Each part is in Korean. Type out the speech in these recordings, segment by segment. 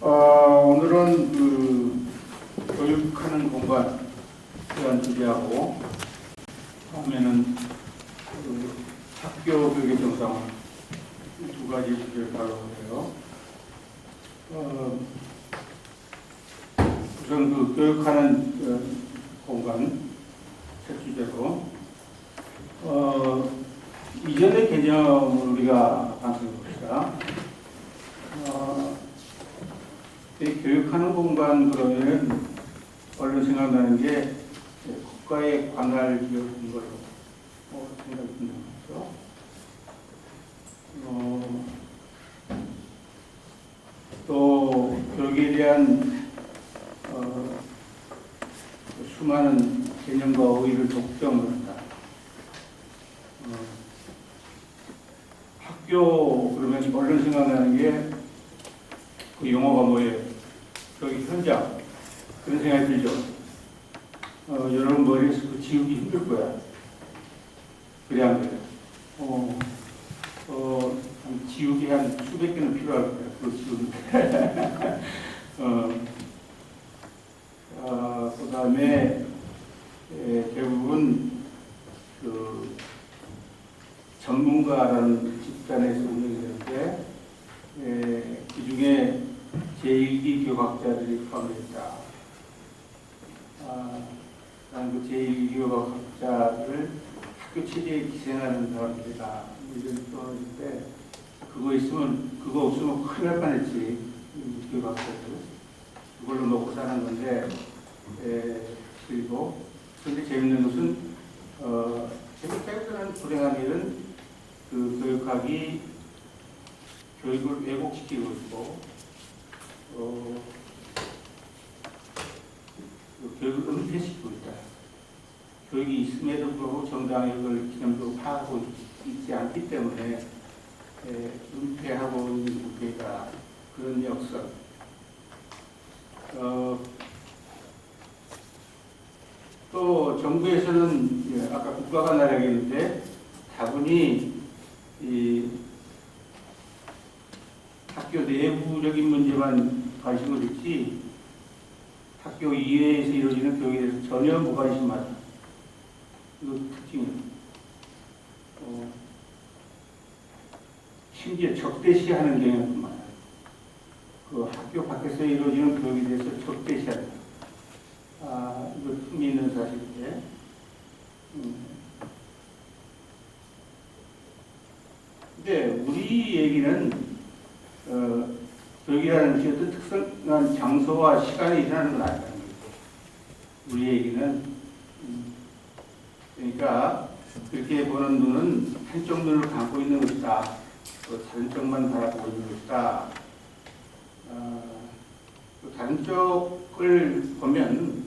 오늘은 교육하는 공간에 대한 주제하고 다음에는 학교 교육의 정상화 이 두 가지 주제를 다뤄보세요. 우선 교육하는 공간 첫 주제로 이전의 개념을 우리가 반성해 봅시다. 교육하는 공간 그러면 얼른 생각나는 게 국가의 관할 기업인 걸로 생각이 듭니다. 또 교육에 대한 수많은 개념과 의의를 독점을 한다. 학교 그러면 얼른 생각나는 게 그 용어가 뭐예요? 교육 현장. 그런 생각이 들죠. 여러분 머리에서 그 지우기 힘들 거야. 그래 안 그래? 지우기 한 수백 개는 필요할 거야. 그거 지우는데. 그 다음에 대부분 그 전문가라는 집단에서 운영이 되는데 그 중에 제1기 교육학자들이 포함되어 있다. 나는 그 제1기 교육학자들을 학교 체제에 기생하는 사람들이다. 이런 표현인데 그거 없으면 큰일 날 뻔했지. 교육학자들. 그걸로 먹고 사는 건데 그리고 그런데 재밌는 것은 제일 불행한 일은 그 교육학이 교육을 왜곡시키고 있고 교육을 은폐시키고 있다. 교육이 있음에도 불구하고 정당력을 기념적으로 파악하고 있지 않기 때문에 은폐하고 있는 국회가 그런 역사. 또 정부에서는 아까 국가가 나라겠는데 다분히 이 학교 내부적인 문제만 관심을 듣지 학교 이외에서 이루어지는 교육에 대해서 전혀 무관심하다. 이거 특징이에요. 심지어 적대시하는 경향도 많아요. 그 학교 밖에서 이루어지는 교육에 대해서 적대시한다. 이거 흥미 있는 사실인데. 근데 우리 얘기는 교육이라는 것이 어떤 특정한 장소와 시간에 일어나는 건 아니라는 거죠. 우리 얘기는 그러니까 그렇게 보는 눈은 한쪽 눈을 감고 있는 것이다. 또 다른 쪽만 바라보고 있는 것이다. 또 다른 쪽을 보면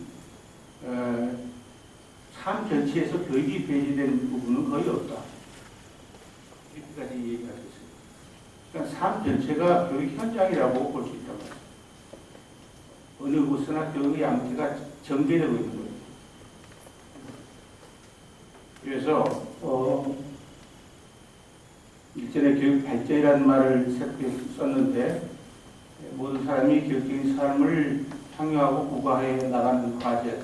삶 전체에서 교육이 배제된 부분은 거의 없다. 이렇게까지 얘기할 수 있습니다. 그러니까 삶 전체가 교육 현장이라고 볼 수 있단 말이에요. 어느 곳이나 교육의 양태가 전개되고 있는 거예요. 그래서 일전에 교육 발전이라는 말을 새롭게 썼는데 모든 사람이 교육적인 삶을 향유하고 구가해 나가는 과제.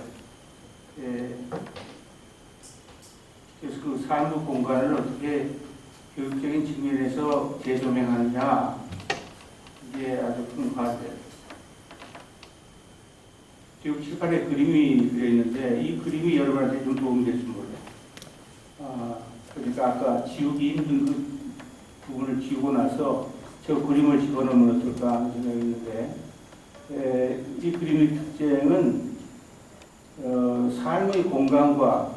그래서 그 삶의 공간을 어떻게 교육적인 측면에서 재조명하느냐, 이게 아주 큰 과제. 교육 칠판에 그림이 그려있는데 이 그림이 여러분한테 좀 도움이 될지 몰라요. 그러니까 아까 지우기 힘든 그 부분을 지우고 나서 저 그림을 집어넣으면 어떨까 하는 생각이 있는데 이 그림의 특징은 삶의 공간과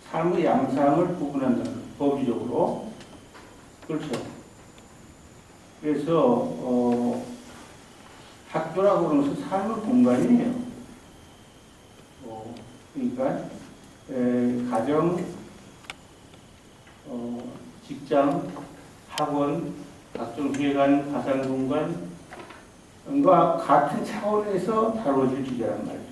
삶의 양상을 구분한다는 법리적으로. 그렇죠. 그래서 학교라고 하는 것은 삶의 공간이에요. 그러니까 가정, 직장, 학원, 각종 회관, 가상공간과 같은 차원에서 다뤄질 주제란 말이죠.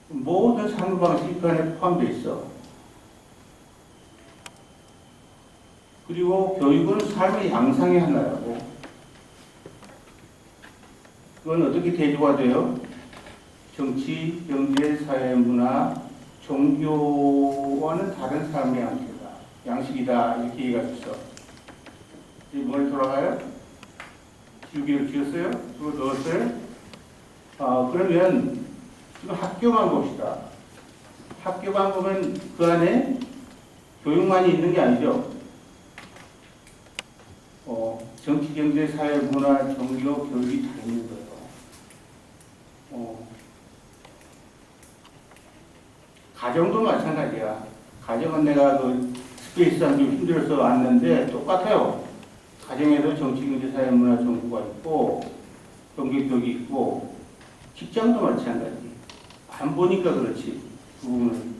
모든 삶의 방식이 그 안에 포함되어 있어. 그리고 교육은 삶의 양상의 하나라고. 그건 어떻게 대조가 돼요? 정치, 경제, 사회, 문화, 종교와는 다른 삶의 양식이다. 이렇게 얘기가 됐어. 이제 뭘 돌아가요? 지우개를 지었어요? 그거 넣었어요? 그러면 지금 학교만 봅시다. 학교만 보면 그 안에 교육만이 있는 게 아니죠. 정치, 경제, 사회, 문화, 종교, 교육이 다 있는 거예요. 가정도 마찬가지야. 가정은 내가 그 스페이스상 좀 힘들어서 왔는데 똑같아요. 가정에도 정치, 경제, 사회, 문화, 종교가 있고 종교, 교육이 있고 직장도 마찬가지. 안 보니까 그렇지. 그 부분은.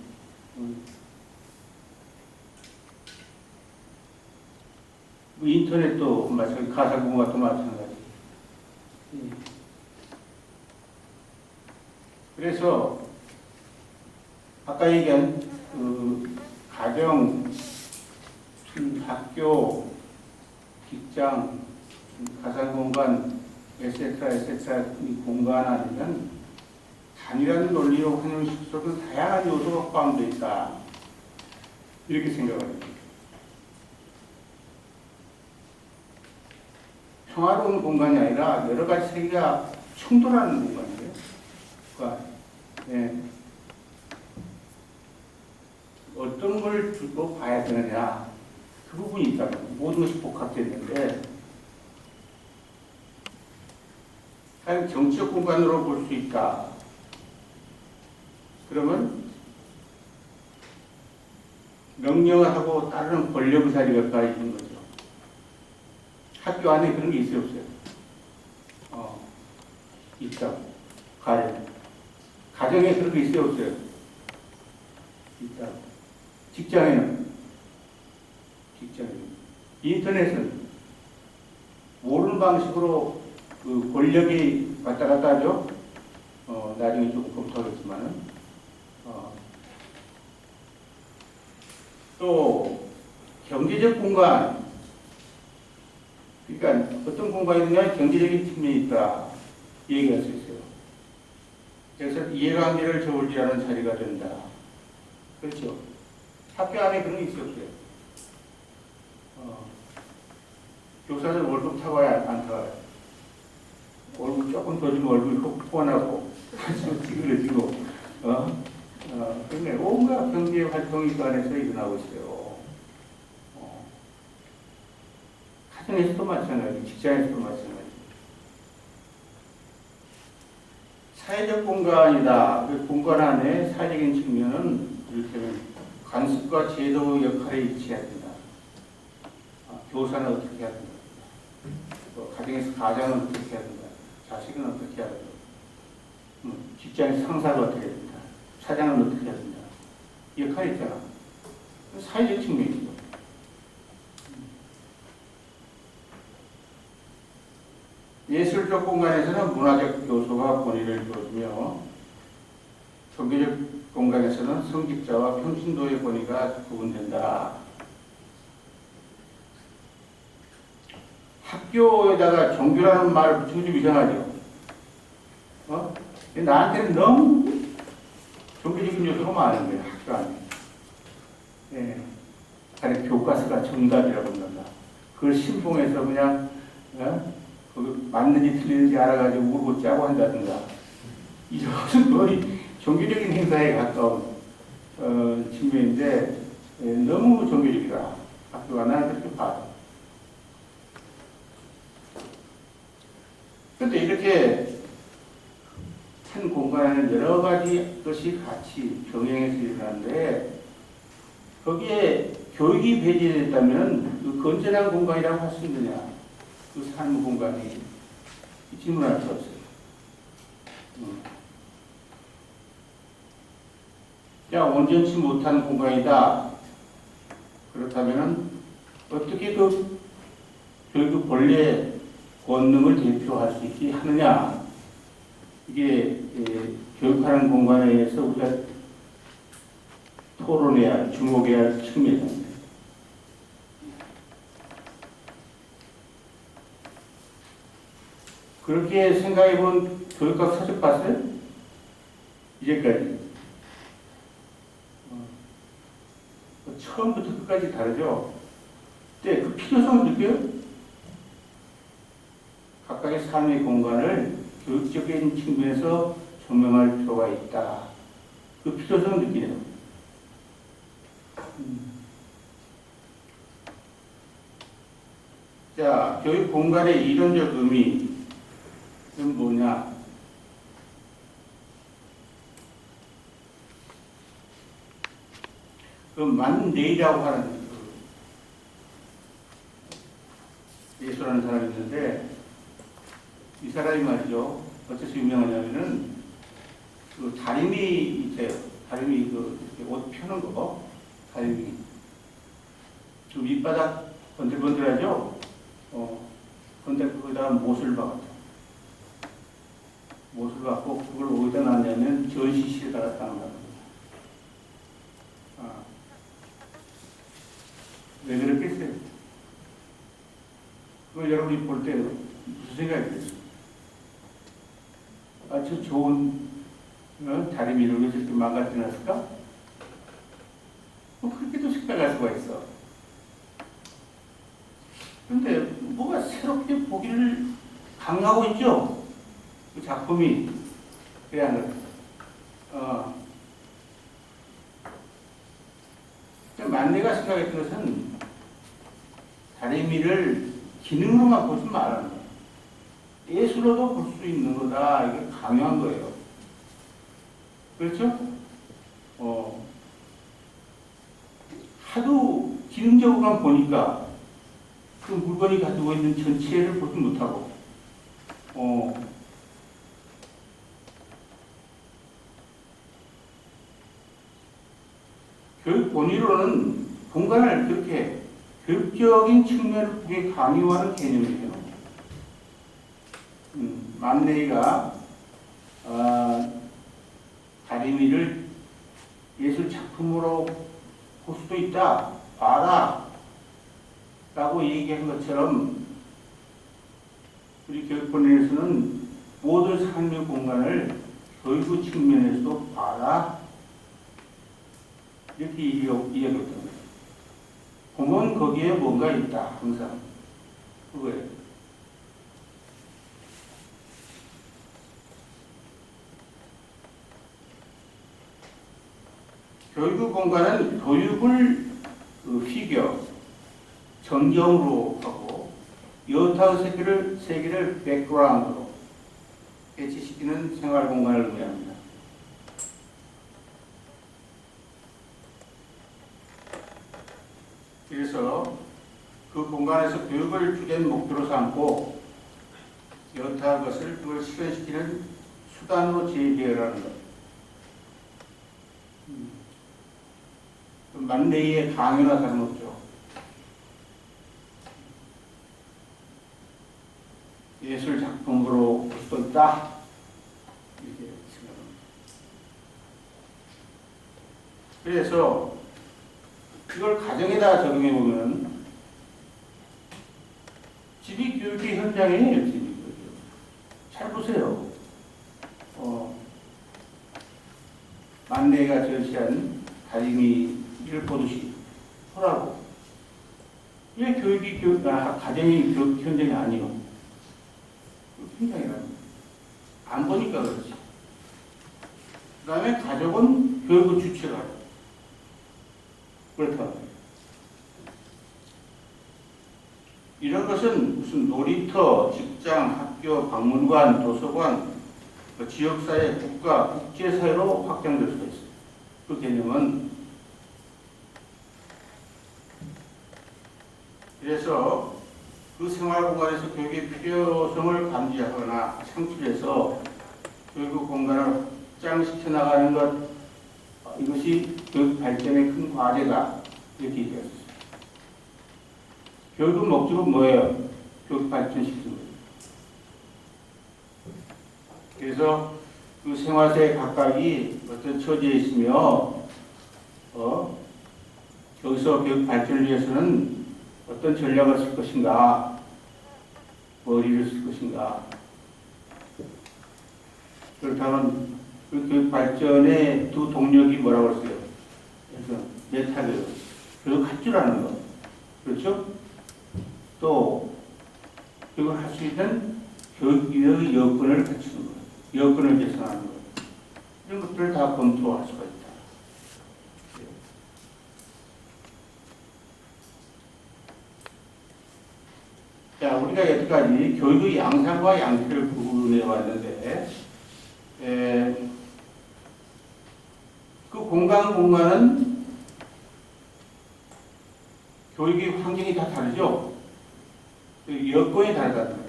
인터넷도 마찬가지. 가상공학도 마찬가지. 그래서 아까 얘기한 가정, 학교, 직장, 가상공간, 에세트라 이 공간 안에는 단일한 논리로 환영시키는 다양한 요소가 포함되어 있다. 이렇게 생각합니다. 평화로운 공간이 아니라 여러 가지 세계가 충돌하는 공간이에요. 그러니까, 어떤 걸 두고 봐야 되느냐. 그 부분이 있다면 모든 것이 복합됐는데 사실 정치적 공간으로 볼 수 있다. 그러면 명령을 하고 따르는 권력의 자리가 가해지는 거죠. 학교 안에 그런 게 있어요, 없어요? 있다. 가정에 그런 게 있어요, 없어요? 있다. 직장에는 인터넷은 모르는 방식으로 그 권력이 왔다 갔다 하죠. 나중에 조금 검토하겠지만은 또 경제적 공간, 그러니까 어떤 공간이냐 경제적인 측면이 있다 얘기할 수 있어요. 그래서 이해관계를 저울질하는 자리가 된다. 그렇죠. 학교 안에 그런 게 있어요, 없어요? 교사들 월급 타고야 안 타고요? 얼굴 조금 더 주면 얼굴이 훤하고 찌그러지고 근데 온갖 경제 활동이 그 안에서 일어나고 있어요. 가정에서도 마찬가지, 직장에서도 마찬가지. 사회적 공간이다. 그 공간 안에 사회적인 측면은 이를테면 관습과 제도 역할에 위치해야 된다. 교사는 어떻게 해야 된다. 가정에서 가장은 어떻게 해야 된다. 자식은 어떻게 해야 된다. 직장에서 상사가 어떻게 해야 된다. 사장은 어떻게 해야 된다. 역할이 있잖아. 사회적 측면이죠. 예술적 공간에서는 문화적 요소가 권위를 이루어주며 종교적 공간에서는 성직자와 평신도의 권위가 구분된다. 학교에다가 종교라는 말을 붙이면 좀 이상하죠. 나한테는 너무 종교적인 요소가 많은 거예요. 학교 안에. 안에 교과서가 정답이라고 한다. 그걸 신봉해서 그냥 거기 맞는지 틀리는지 알아가지고 울고 짜고 한다든가. 이것은 거의 종교적인 행사에 가까운 측면인데 너무 종교적이다. 학교가 나는 그렇게 봐. 그런데 이렇게 한 공간에는 여러 가지 것이 같이 병행해서 일어나는데 거기에 교육이 배제됐다면 그 건전한 공간이라고 할 수 있느냐? 그 삶의 공간이 질문할 수 없어요. 온전치 못한 공간이다. 그렇다면 어떻게 그 교육의 본래 권능을 대표할 수 있게 하느냐? 이게 교육하는 공간에 의해서 우리가 토론해야 할, 주목해야 할 측면입니다. 그렇게 생각해 본 교육학 서적 봤어요? 이제까지. 처음부터 끝까지 다르죠? 근데 그 필요성을 느껴요? 각각의 삶의 공간을 교육적인 측면에서 조명할 필요가 있다. 그 필요성을 느끼네요. 자, 교육 공간의 이론적 의미는 뭐냐? 그 만네이라고 하는 예수라는 사람이 있는데, 이 사람이 말이죠. 어째서 유명하냐면은 그 다리미 있어요. 다리미 그 옷 펴는 거, 다리미. 좀 밑바닥 번들번들하죠. 근데 거기다가 못을 박았다. 못을 박고 그걸 어디다 놨냐면 전시실에다 갖다 놨다. 왜 그랬겠어요? 그걸 여러분이 볼 때 무슨 생각이 들어요? 아주 좋은 다리미를 왜 저렇게 망가뜨렸을까? 그렇게도 생각할 수가 있어. 근데 뭐가 새롭게 보기를 강요하고 있죠? 그 작품이. 그래야 하는 만내가 생각했던 것은 다리미를 기능으로만 보지 말라는 거예요. 예술로도 볼 수 있는 거다. 이걸 강요한 거예요. 그렇죠? 하도 기능적으로만 보니까 그 물건이 가지고 있는 전체를 보지 못하고, 교육 본의로는 공간을 그렇게 교육적인 측면을 보게 강요하는 개념이에요. 만네이가 다리미를 예술 작품으로 볼 수도 있다. 봐라. 라고 얘기한 것처럼 우리 교육본에서는 모든 삶의 공간을 교육 측면에서도 봐라. 이렇게 이야기했던 거예요. 보면 거기에 뭔가 있다. 항상. 그거예요. 교육 공간은 교육을 피겨, 전경으로 하고 여타의 세계를 백그라운드로 배치시키는 생활 공간을 의미합니다. 그래서 그 공간에서 교육을 주된 목표로 삼고 여타 것을 그걸 실현시키는 수단으로 제기하라는 것. 만네이의 강요나 다름없죠. 예술 작품으로 볼 수도 있다. 이렇게 생각합니다. 그래서 이걸 가정에다 적용해 보면 집이 교육의 현장이에요. 집이. 잘 보세요. 만네이가 전시한 다리미를 보듯이 보라고. 왜 가정이 교육 현장이 아니요? 현장이라는 안 보니까 그렇지. 그 다음에 가족은 교육의 주체가 그렇다고. 이런 것은 무슨 놀이터, 직장, 학교, 박물관, 도서관, 지역사회, 국가, 국제사회로 확장될 수가 있어요. 그 개념은 그래서 그 생활공간에서 교육의 필요성을 감지하거나 창출해서 교육 공간을 확장시켜 나가는 것, 이것이 교육 발전의 큰 과제다. 이렇게 얘기했어요. 교육의 목적은 뭐예요? 교육 발전시키는 거예요. 그래서 그 생활사회 각각이 어떤 처지에 있으며 여기서 교육 발전을 위해서는 어떤 전략을 쓸 것인가, 머리를 쓸 것인가, 그렇다면 그 교육 발전의 두 동력이 뭐라고 했어요? 그래서 메타교육, 교육할 줄 아는 것, 그렇죠? 또 교육을 할 수 있는 교육의 여건을 갖추는 것, 여건을 개선하는 것, 이런 것들을 다 검토할 수가 있다. 자, 우리가 여태까지 교육의 양상과 양태를 구분해 왔는데, 그 공간은 교육의 환경이 다 다르죠? 여건이 다르다는 거예요.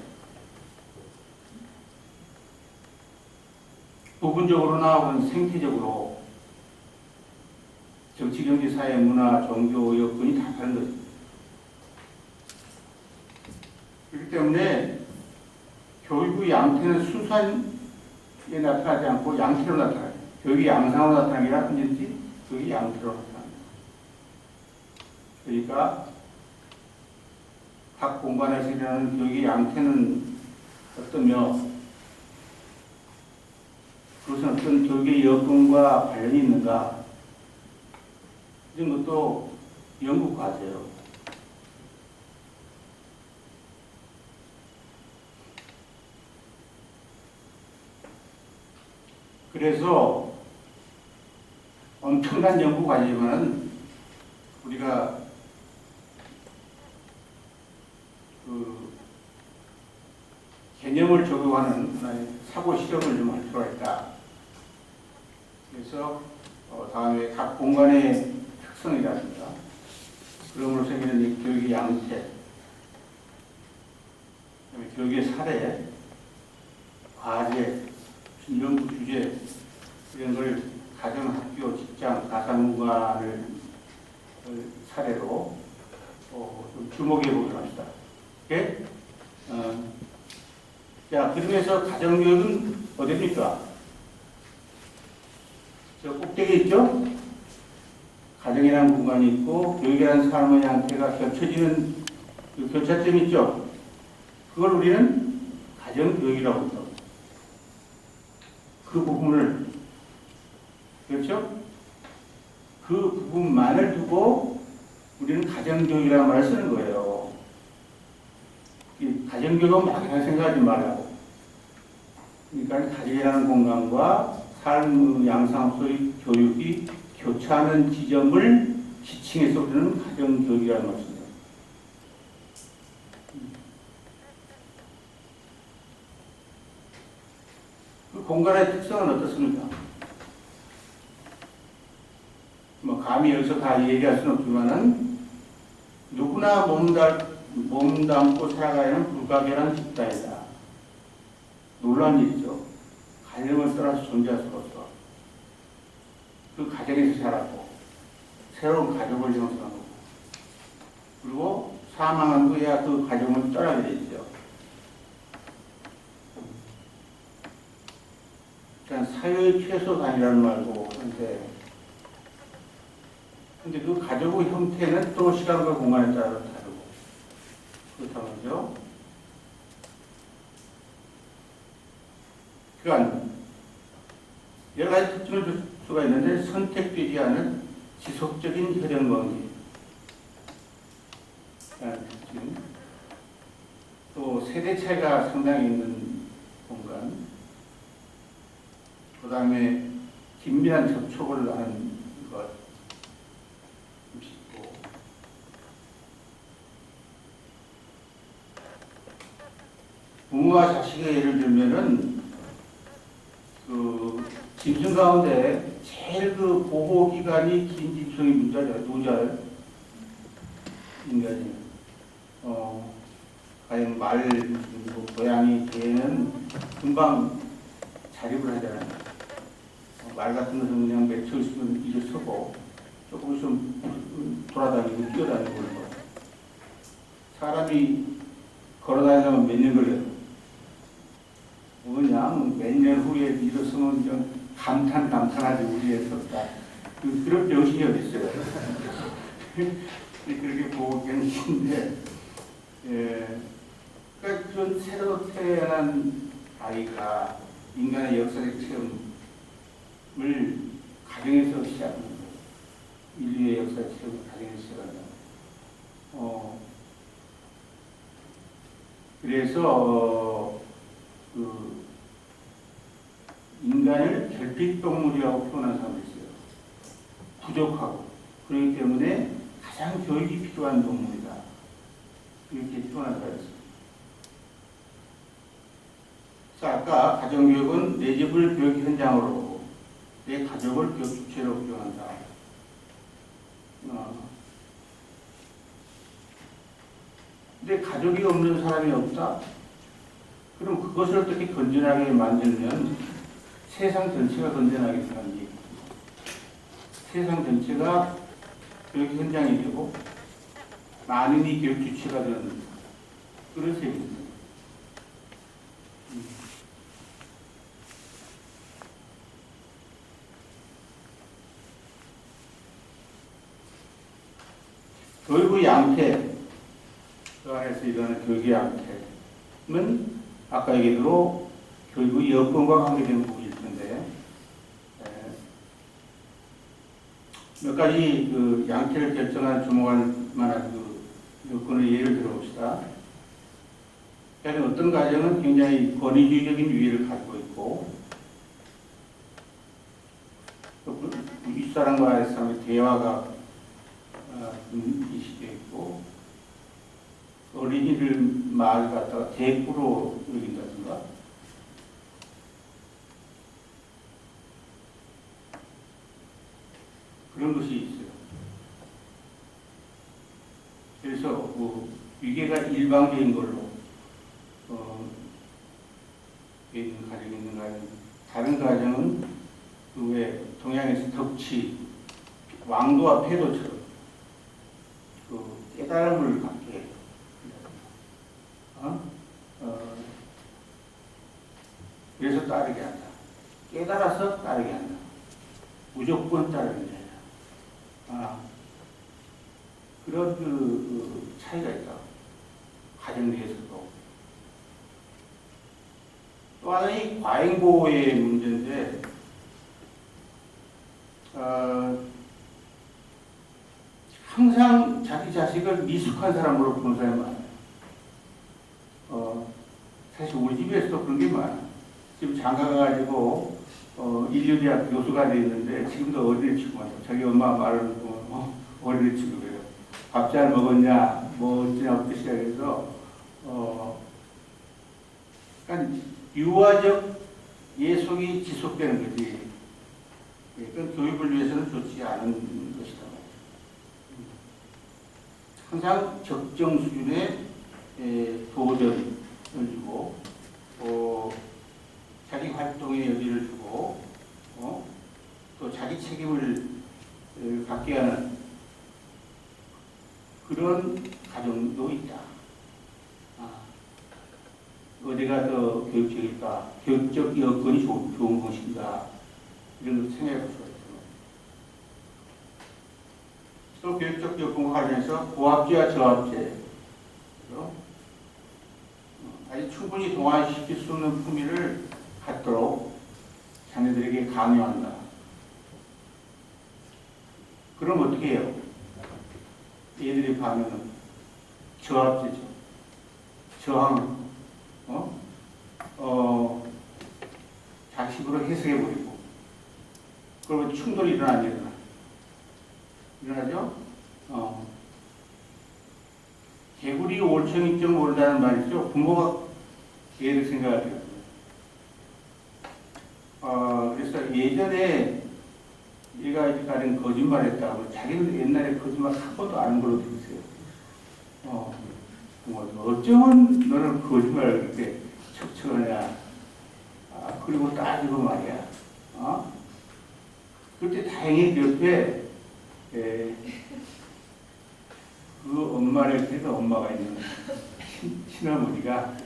부분적으로나 혹은 생태적으로 정치, 경제, 사회, 문화, 종교 여건이 다 다른 거죠. 그렇기 때문에 교육의 양태는 순수하게 나타나지 않고 양태로 나타나요. 교육이 양상으로 나타나는 게 언제든지 교육이 양태로 나타납니다. 그러니까 각 공간에서 일어나는 교육의 양태는 어떠며 그것은 어떤 교육의 여건과 관련이 있는가, 이런 것도 연구 과제예요. 그래서 엄청난 연구 과제지만은 우리가 그 개념을 적용하는 하나의 사고 실험을 좀 할 필요가 있다. 그래서 다음에 각 공간의 특성이라든가 그럼으로써 생기는 이 교육의 양태, 그다음에 교육의 사례, 과제, 연구 주제 이런 걸 가정, 학교, 직장, 가상공간을 사례로 좀 주목해 보기로 합시다. 오케이? 자, 그중에서 가정교육은 어디입니까? 저 꼭대기에 있죠? 가정이라는 공간이 있고 교육이라는 삶의 양태가 겹쳐지는 그 교차점이 있죠? 그걸 우리는 가정교육이라고 합니다. 그 부분을, 그렇죠? 그 부분만을 두고 우리는 가정교육이라는 말을 쓰는 거예요. 이 가정교육은 막연하게 생각하지 말라고. 그러니까 가정이라는 공간과 삶의 양상 속의 교육이 교차하는 지점을 지칭해서 우리는 가정교육이라는 말을 씁니다. 그 공간의 특성은 어떻습니까? 뭐 감히 여기서 다 얘기할 수는 없지만은 누구나 몸담고 살아가는 불가결한 집단이다. 놀라운 일이죠. 가정을 떠나서 존재할 수가 없어. 그 가정에서 자랐고 새로운 가족을 형성하고 그리고 사망한 후에야 그 가정을 떠나게 되죠. 그러니까 사회의 최소 단위라는 말고 하는데 근데 그 가족의 형태는 또 시간과 공간에 따라 다르고 그렇다고 하죠. 그러니까 여러 가지 특징을 줄 수가 있는데 선택되지 않은 지속적인 혈연관계 특징, 또 세대 차이가 상당히 있는 공간, 그 다음에 긴밀한 접촉을 하는 것 있고, 부모와 자식의 예를 들면은 그 짐승 가운데 제일 그 보호 기간이 긴 짐승이 문자죠. 노절 인간이 과연 말, 고양이, 개는 금방 자립을 하잖아요. 말 같은 것은 그냥 맺혀 있으면 일어서고 조금 있으면 돌아다니고 뛰어다니고 그런 거. 사람이 걸어다니려면 몇 년 걸려요. 그냥 몇 년 후에 일어서면 그냥 감탄하지 우리의 섰다. 그런 정신이 어디 있어요? 그렇게 보고 계신데, 그러니까 그런 새로 태어난 아이가 인간의 역사적 체험을 가정에서 시작하는 거예요. 인류의 역사적 체험을 가정에서 시작한다. 그래서 그 인간을 결핍동물이라고 표현한 사람이 있어요. 부족하고 그렇기 때문에 가장 교육이 필요한 동물이다. 이렇게 표현한 사람이 있어요. 자, 아까 가정교육은 내 집을 교육 현장으로, 내 가족을 교육 주체로 표현한다. 근데 가족이 없는 사람이 없다? 그럼 그것을 어떻게 건전하게 만들면 세상 전체가 건전하게 되는 얘기. 세상 전체가 교육 현장이 되고 만인이 교육 주체가 되는 그런 셈입니다. 교육의 양태, 그 안에서 일어나는 교육의 양태는 아까 얘기대로 교육의 여건과 관계된 부분일 텐데, 몇 가지 그 양태를 결정한 주목할 만한 그 여건의 예를 들어봅시다. 그러니까 어떤 가정은 굉장히 권위주의적인 유의를 가지고 있고, 또 윗사람과의 사람의 대화가 인식되어 있고, 어린이를 말 갖다가 대꾸로 여긴다든가, 그런 것이 있어요. 그래서 위계가 일방적인 걸로 있는 가정이 있는 가정, 다른 가정은 그 외 동양에서 덕치, 왕도와 패도처럼 그 깨달음을 갖게 해요. 그래서 따르게 한다. 깨달아서 따르게 한다. 무조건 따르는 자야. 그런 그 차이가 있다. 가정 내에서도. 또 하나는 과잉보호의 문제인데, 항상 자기 자식을 미숙한 사람으로 보는 사람이 많아요. 사실 우리 집에서도 그런 게 많아. 지금 장가 가가지고 인류대학 교수가 돼 있는데 지금도 어린애 취급한다. 자기 엄마 말을 듣고 어린애 취급해요. 밥 잘 먹었냐, 뭐 어찌냐부터 시작해서 그러니까 유아적 예속이 지속되는 거지. 그건 교육을 위해서는 좋지 않은 것이다. 항상 적정 수준의 도전을 주고, 자기 활동의 여지를 주고, 또 자기 책임을 갖게 하는 그런 가정도 있다. 어디가 더 교육적일까? 교육적 여건이 좋은 것인가? 이런 것을 생각해 볼 수가 있죠. 또 교육적 여건과 관련해서 고압제와 저압제, 아주 충분히 동화시킬 수 있는 품위를 갖도록 자녀들에게 강요한다. 그럼 어떻게 해요? 얘들이 반응은 저압제죠. 저항, 자식으로 해석해버리고, 그러면 충돌이 일어나죠? 개구리 올챙이 좀 올다는 말이죠. 부모가 얘를 생각을 해요. 그래서 예전에 얘가 다른 거짓말했다고, 자기는 옛날에 거짓말 한 번도 안 한 걸로 되어 있어요. 어쩌면 너는 거짓말을 그렇게 척척하냐. 그리고 따지고 말이야. 그때 다행히 그 옆에 그 엄마를 그래서 엄마가 있는 친어머니가,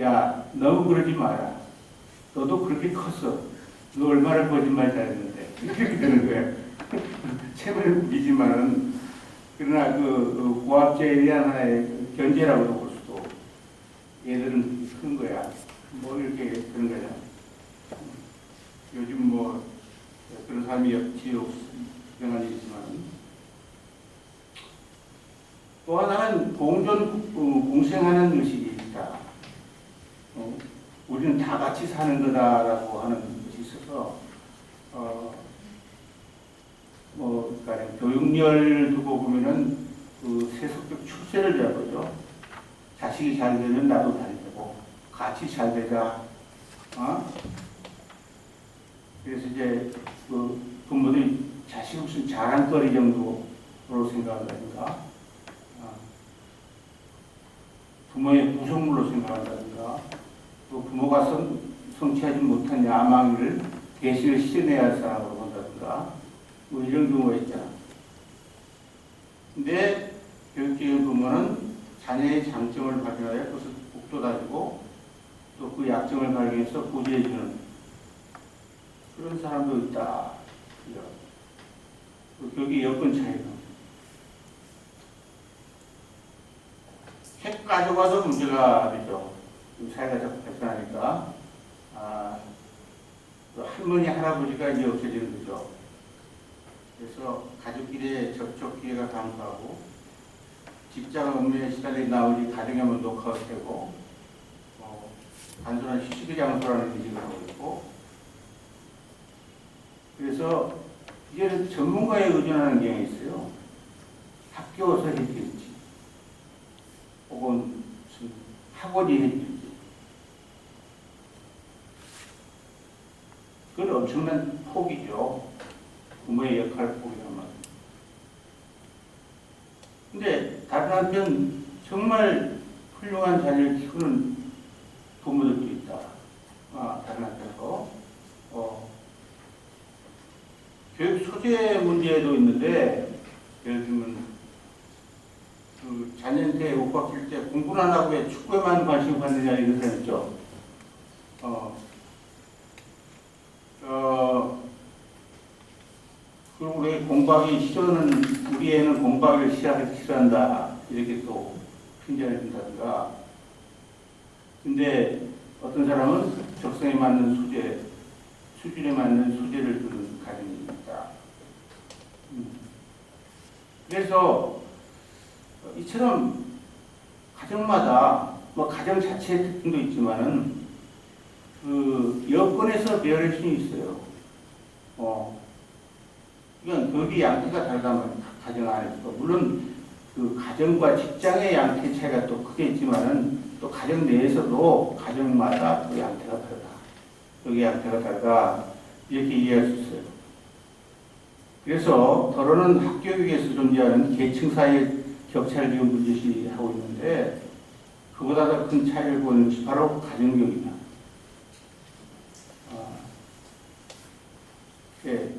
야, 너무 그러지 마라. 너도 그렇게 컸어. 너 얼마나 거짓말 잘했는데. 이렇게 되는 거야. 책을 믿지만은, 그러나 그 고압제에 대한 하나의 견제라고도 볼 수도, 얘들은 큰 거야. 뭐 이렇게 그런 거야. 사람이 없지 불행한 일이지만 또 하나는 공생하는 의식이 있다. 우리는 다 같이 사는 거다라고 하는 것이 있어서 그러니까 교육열 두고 보면은 그 세속적 출세를 위하거죠. 자식이 잘 되면 나도 잘 되고 같이 잘 되자. 그래서 이제 그 부모들이 자식 무슨 자랑거리 정도로 생각한다든가, 부모의 구성물로 생각한다든가, 또 부모가 성취하지 못한 야망을 대신을 실현해야 할 사람으로 본다든가, 뭐 이런 경우가 있잖아. 근데 교육적인 부모는 자녀의 장점을 발견하여 그것을 북돋아주고 또 그 약점을 발견해서 구제해주는 그런 사람도 있다. 교육의 여건 차이가. 핵 가져가도 문제가 되죠. 사회가 자꾸 발전하니까. 할머니, 할아버지가 이제 없어지는 거죠. 그래서 가족끼리의 접촉 기회가 감소하고 직장 업무에 시달린 나머지 가정에만 녹화되고 단순한 휴식의 장소라는 인식을 하고 있고 그래서 이게 전문가에 의존하는 경향이 있어요. 학교에서 했겠지 혹은 무슨 학원이 했겠지 그건 엄청난 폭이죠. 부모의 역할 폭이란 말이에요. 근데 다른 한편 정말 훌륭한 자녀를 키우는 부모들도 있다. 다른 한편으로 교육 소재 문제도 있는데 예를 들면 그 자녀한테 옷 바뀔 때 공부는 안 하고 왜 축구에만 관심 갖느냐 이런 사람 있죠. 그리고 우리 공부하기 싫어하는 우리 애는 공부하기 싫어한다 이렇게 또 핀잔을 든다든가. 근데 어떤 사람은 적성에 맞는 소재, 수준에 맞는 소재를 두는 가정이 있다. 그래서 이처럼 가정마다 뭐 가정 자체의 특징도 있지만은 그 여건에서 베어레이션이 있어요. 이건 거기 양태가 다르다면 가정 안에서 물론 그 가정과 직장의 양태 차이가 또 크게 있지만은 또 가정 내에서도 가정마다 그 양태가 다르다. 여기 양태가 다르다. 이렇게 이해할 수 있어요. 그래서 더러는 학교육에서 존재하는 계층 사이의 격차를 지금 문제시하고 있는데 그보다 더 큰 차이를 보이는 것이 바로 가정교육이다.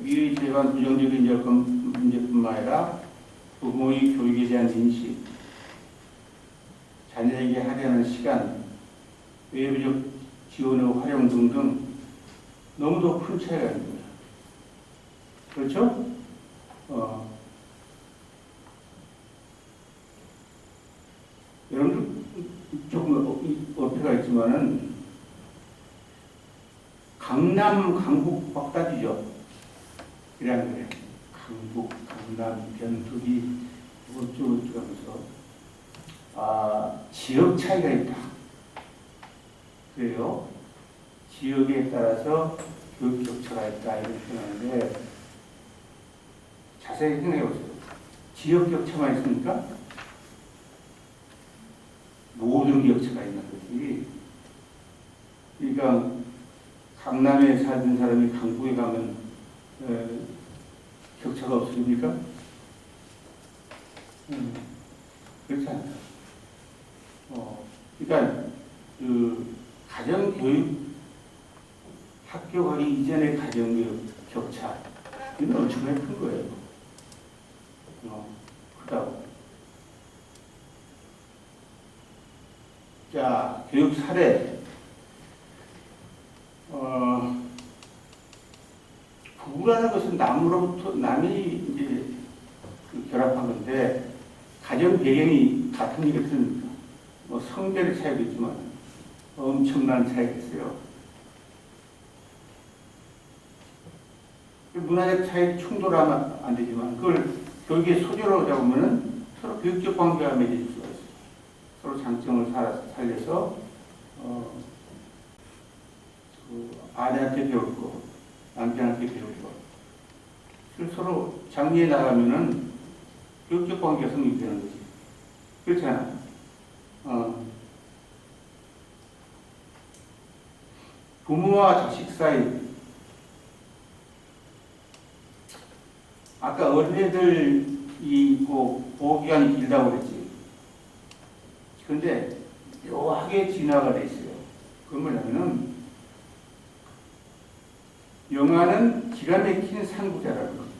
위의 제반 부정적인 여건 문제뿐만 아니라 부모의 교육에 대한 인식, 자녀에게 하려는 시간, 외부적 지원의 활용 등등 너무도 큰 차이가 있는 거예요. 그렇죠? 여러분들 조금 어폐가 있지만은 강남, 강북 막 따지죠. 이란 그래. 강북, 강남, 변두리, 어쩌고 하면서 지역 차이가 있다. 그래요. 지역에 따라서 교육 격차가 있다 이렇게 표현하는데 자세히 생각해 보세요. 지역 격차만 있습니까? 모든 격차가 있는 거지. 그러니까 강남에 살던 사람이 강북에 가면 격차가 없습니까? 그렇지 않다. 그러니까 그 가정교육 학교 가기 이전의 가정교육 격차 이건 엄청나게 큰 거예요. 크다고. 자, 교육 사례. 부부라는 것은 남이 이제 결합한 건데, 가정 배경이 같은 게 같은, 뭐 성별의 차이도 있지만, 엄청난 차이가 있어요. 문화적 차이 충돌하면 안 되지만 그걸 교육의 소재로 잡으면은 서로 교육적 관계가 맺어질 수가 있어요. 서로 장점을 살려서 그 아내한테 배울 거, 남편한테 배울 거. 서로 장리에 나가면은 교육적 관계가 성립되는 거지. 그렇잖아. 부모와 자식 사이. 아까 어린애들이 보호기간이 길다고 그랬지. 근데 묘하게 진화가 돼 있어요. 그건 뭐냐면은 영아는 기가 막힌 산부자라는 거예요.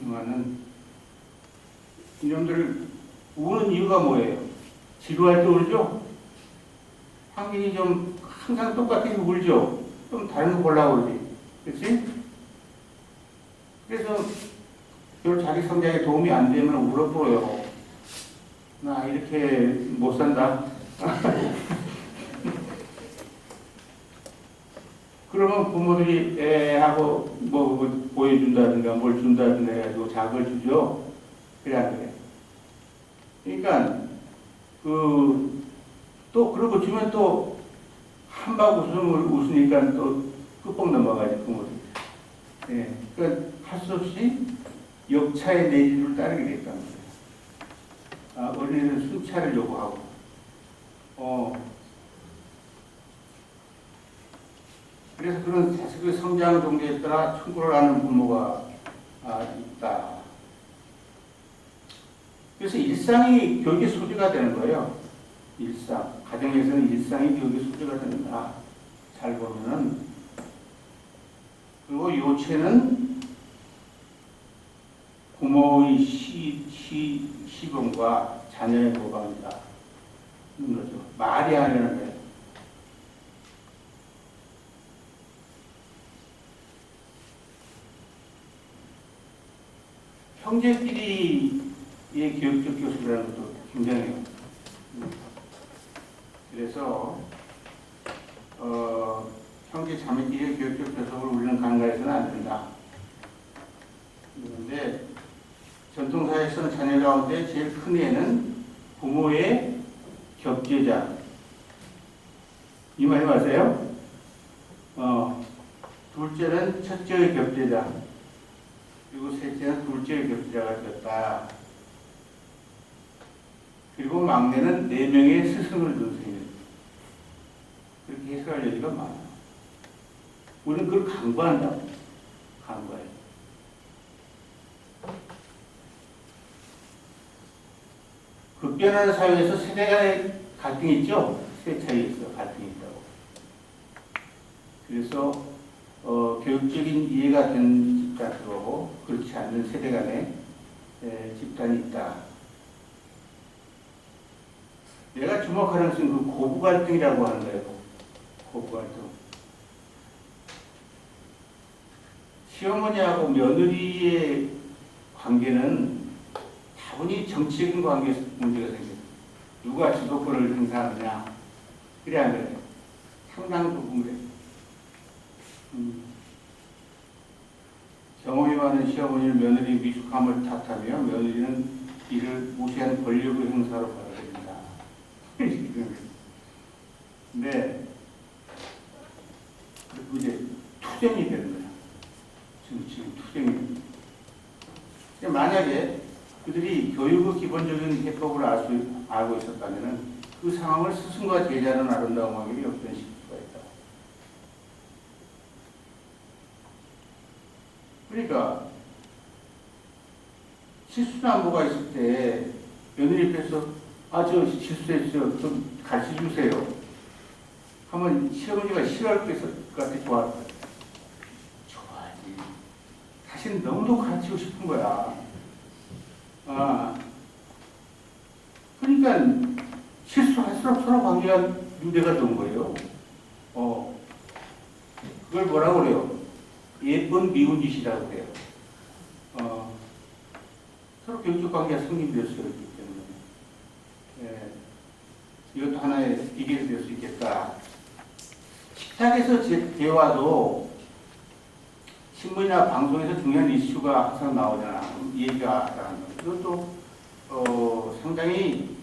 영아는 이놈들 우는 이유가 뭐예요? 지루할 때 울죠? 환경이 좀 항상 똑같이 울죠? 좀 다른 거 보려고 그러지. 그렇지? 그래서 별 자기 성장에 도움이 안 되면 울어버려요. 나 이렇게 못 산다. 그러면 부모들이 애하고 뭐 보여준다든가 뭘 준다든가 해가지고 자극을 주죠. 그래 안 그래? 그러니까 또 그러고 주면 또 한박 웃으니까 또 끝봉 넘어가지 부모들. 예, 그러니까 할 수 없이 역차의 내지를 따르게 됐다는 거예요. 어린이들은 순차를 요구하고, 그래서 그런 자식의 성장 동기에 따라 충고를 하는 부모가 있다. 그래서 일상이 교육의 소재가 되는 거예요. 일상. 가정에서는 일상이 교육의 소재가 된다. 잘 보면은. 그리고 요체는 부모의 시범과 자녀의 모방이다. 이런 거죠. 말이 하려는 거예요. 형제끼리의 교육적 교습이라는 것도 굉장해요. 그래서 형제 자매끼리의 교육적 교섭을 우리는 간과해서는 안 된다. 그런데 전통사회에서는 자녀 가운데 제일 큰 애는 부모의 격제자. 이 말이 맞아요? 둘째는 첫째의 격제자. 그리고 셋째는 둘째의 격제자가 되었다. 그리고 막내는 4명의 스승을 둔 셈이에요. 그렇게 해석할 여지가 많아. 우리는 그걸 간과한다고. 간과해. 급변하는 사회에서 세대 간의 갈등이 있죠? 세대 차이에 있어 갈등이 있다고. 그래서 교육적인 이해가 된 집단하고 그렇지 않는 세대 간의 집단이 있다. 내가 주목하는 것은 그 고부 갈등이라고 하는 거예요. 고부 갈등. 시어머니하고 며느리의 관계는 다분히 정치적인 관계에서 문제가 생겨요. 누가 주도권을 행사하느냐. 그래 안 그래? 상당 부분 그래. 경험이 많은 시어머니는 며느리 미숙함을 탓하며 며느리는 이를 무시한 권력의 행사로 받아들인다. 근데 그리고 이제 투쟁이 되는 거야. 지금 투쟁이 되는 거야. 만약에 그들이 교육의 기본적인 해법을 알고 있었다면 그 상황을 스승과 제자는 아름다운 관계를 역전시킬 수가 있다. 그러니까 실수남부가 있을 때 며느리 앞에서 저 실수했어요. 좀 가르쳐 주세요. 하면 시어머니가 싫어할 것 같아. 좋아하지. 사실 너무도 가르치고 싶은 거야. 그러니까 실수할수록 서로 관계가 유대가 된 거예요. 그걸 뭐라고 그래요? 예쁜 미운 짓이라고 그래요. 서로 교육적 관계가 성립될 수 있기 때문에 이것도 하나의 비결이 될 수 있겠다. 식탁에서 대화도 신문이나 방송에서 중요한 이슈가 항상 나오잖아. 얘기가 나오는 거. 이것도 상당히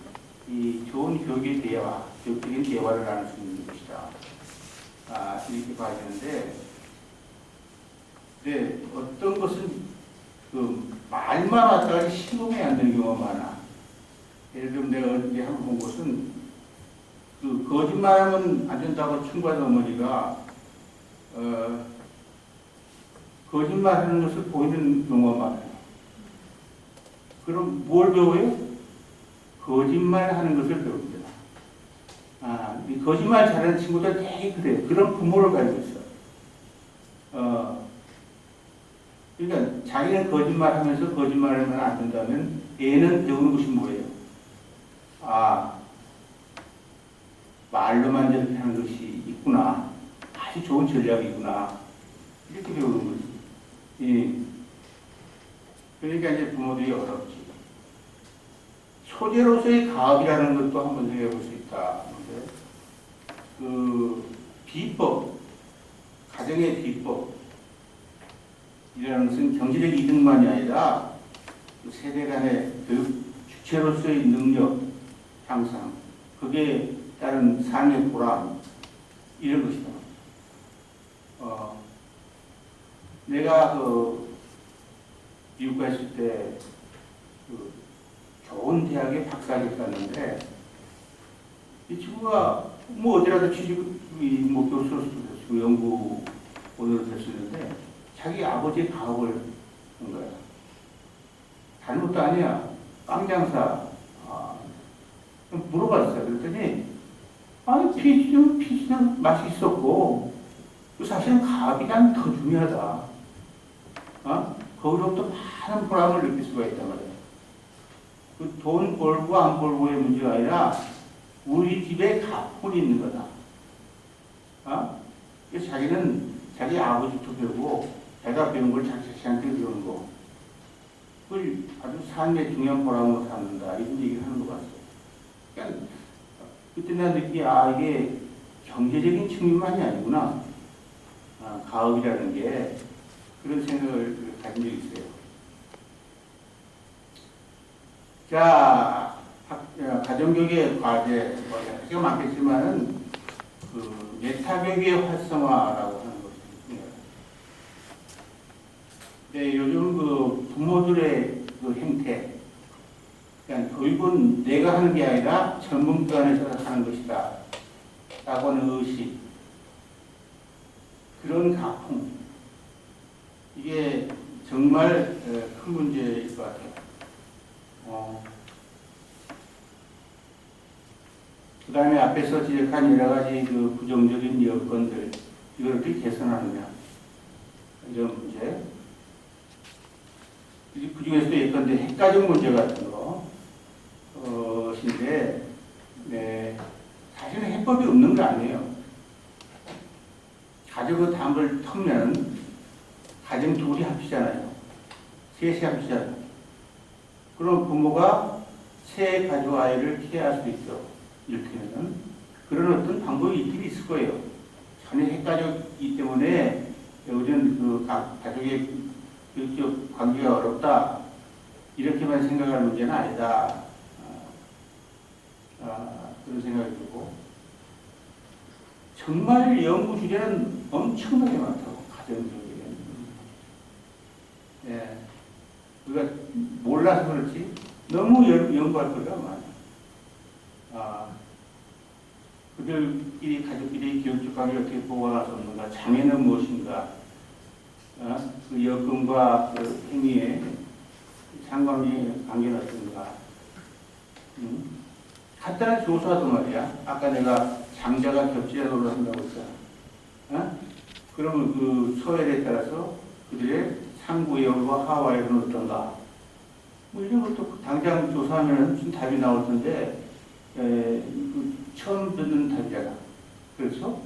이 좋은 교육의 대화, 교육적인 대화를 나눌 수 있는 것이다. 이렇게 봐야 되는데, 근데 어떤 것은 그 말만 왔다가 실행이 안 되는 경우가 많아. 예를 들면 내가 어제 한번 본 것은 그 거짓말하면 안 된다고 충고하던 어머니가 거짓말하는 것을 보이는 경우가 많아요. 그럼 뭘 배워요? 거짓말하는 것을 배웁니다. 이 거짓말 잘하는 친구들 되게 그래요. 그런 부모를 가지고 있어. 그러니까 자기는 거짓말하면서 거짓말하면 안 된다면 애는 배우는 것이 뭐예요? 말로만 이렇게 하는 것이 있구나. 아주 좋은 전략이구나. 이렇게 배우는 거지. 예. 그러니까 이제 부모들이 어렵지. 소재로서의 가업이라는 것도 한번 생각해 볼 수 있다. 그 비법, 가정의 비법 이라는 것은 경제적 이득만이 아니라 세대 간의 교육 주체로서의 능력 향상, 그게 따른 삶의 보람 이런 것이다. 내가 미국 갔을 때 좋은 대학에 박사학위 갔는데 이 친구가 뭐 어디라도 뭐 교수로서 됐고 연구원으로 됐었는데 자기 아버지의 가업을 한 거야. 다른 것도 아니야. 빵 장사. 물어봤어요. 그랬더니 PhD는 맛이 있었고 사실은 가업이 난 더 중요하다. 거기로부터 많은 보람을 느낄 수가 있단 말이야. 그 돈 벌고 안 벌고의 문제가 아니라 우리 집에 가풍이 있는 거다. 그래서 자기는 자기 아버지부터 배우고 자기가 배운 걸 자식한테 배우는 거. 그걸 아주 삶의 중요한 보람으로 삼는다. 이런 얘기를 하는 것 같아요. 그러니까 그때 난 느끼기 이게 경제적인 측면만이 아니구나. 가업이라는 게 그런 생각을 가진 적이 있어요. 자, 가정교육의 과제, 가 많겠지만은, 메타교육의 활성화라고 하는 것입니다. 네, 요즘 부모들의 행태, 그러니까 교육은 내가 하는 게 아니라 전문기관에서 하는 것이다. 라고 하는 의식, 그런 가풍, 이게 정말 큰 문제일 것 같아요. 그 다음에 앞에서 지적한 여러 가지 부정적인 여건들, 이걸 어떻게 개선하느냐, 이런 문제. 그 중에서도 예컨대 핵가족 문제 같은 것인데, 네, 사실은 해법이 없는 거 아니에요. 가족의 담을 터면 가정 둘이 합치잖아요. 셋이 합치잖아요. 그럼 부모가 세 가족 아이를 케어할 수 있죠. 이렇게는 그런 어떤 방법이 있긴 있을 거예요. 전혀 핵가족이기 때문에 요즘 가족의 교육적 관계가 어렵다. 이렇게만 생각할 문제는 아니다. 그런 생각이 들고, 정말 연구 주제는 엄청나게 많다고, 가정교육에. 예. 우리가 몰라서 그렇지, 너무 연구할 거리가 많아. 그들끼리, 가족끼리 교육적 관계를 어떻게 보호할 수 없는가, 장애는 무엇인가, 그 여건과 그 행위의 상관관계는 어떤가. 간단한 조사도 말이야. 아까 내가 장자가 겹치자도를 한다고 했잖아. 그러면 그 서열에 따라서 그들의 상부예언과 하와예언은 어떤가. 뭐 이런 것도 당장 조사하면 무슨 답이 나올 텐데, 처음 듣는 답이잖아. 그래서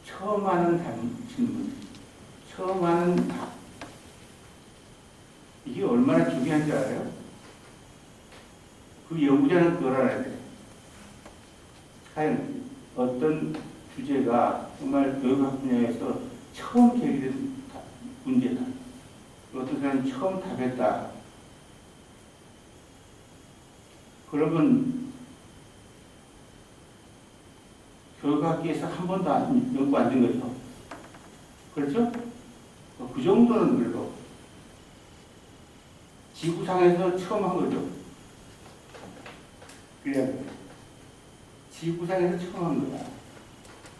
처음 하는 질문, 처음 하는 답. 이게 얼마나 중요한지 알아요? 그 연구자는 그걸 알아야 돼. 과연 어떤 주제가 정말 교육학 분야에서 처음 제기된 문제다. 어떤 사람은 처음 답했다. 그러면 교육학계에서 한 번도 연구 안 된 거죠. 그렇죠? 그 정도는 그래도 지구상에서 처음 한 거죠. 그래야 돼요. 지구상에서 처음 한 거야.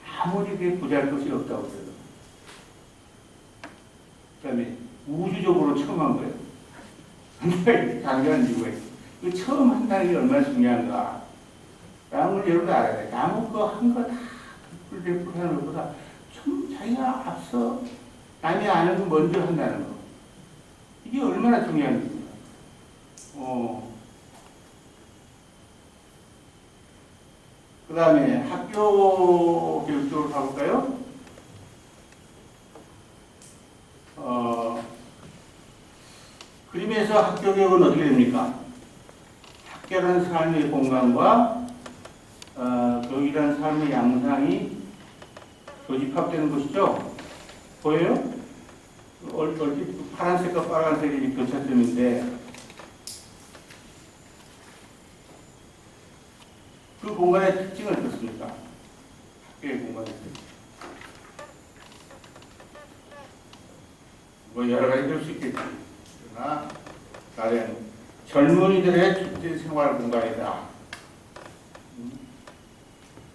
아무리 그게 부자할 것이 없다고 그래도. 그 다음에 우주적으로 처음 한 거예요. 근데 강조한 이유가 있어요. 그 처음 한다는 게 얼마나 중요한가. 라는 걸 여러분도 알아야 돼. 아무 거 한 거 다 풀 하는 것보다 좀 자기가 앞서 남이 아는 거 먼저 한다는 거. 이게 얼마나 중요한 일입니까? 그 다음에 학교 교육 쪽으로 가볼까요? 그림에서 학교 교육은 어떻게 됩니까? 학교라는 삶의 공간과 교육이라는 삶의 양상이 교집합되는 것이죠. 보여요? 얼핏 파란색과 빨간색이 교차점인데 그 공간의 특징은 어떻습니까? 학교의 공간의 특징. 뭐 여러 가지 될 수 있겠지. 그러나 나는 젊은이들의 축제 생활 공간이다.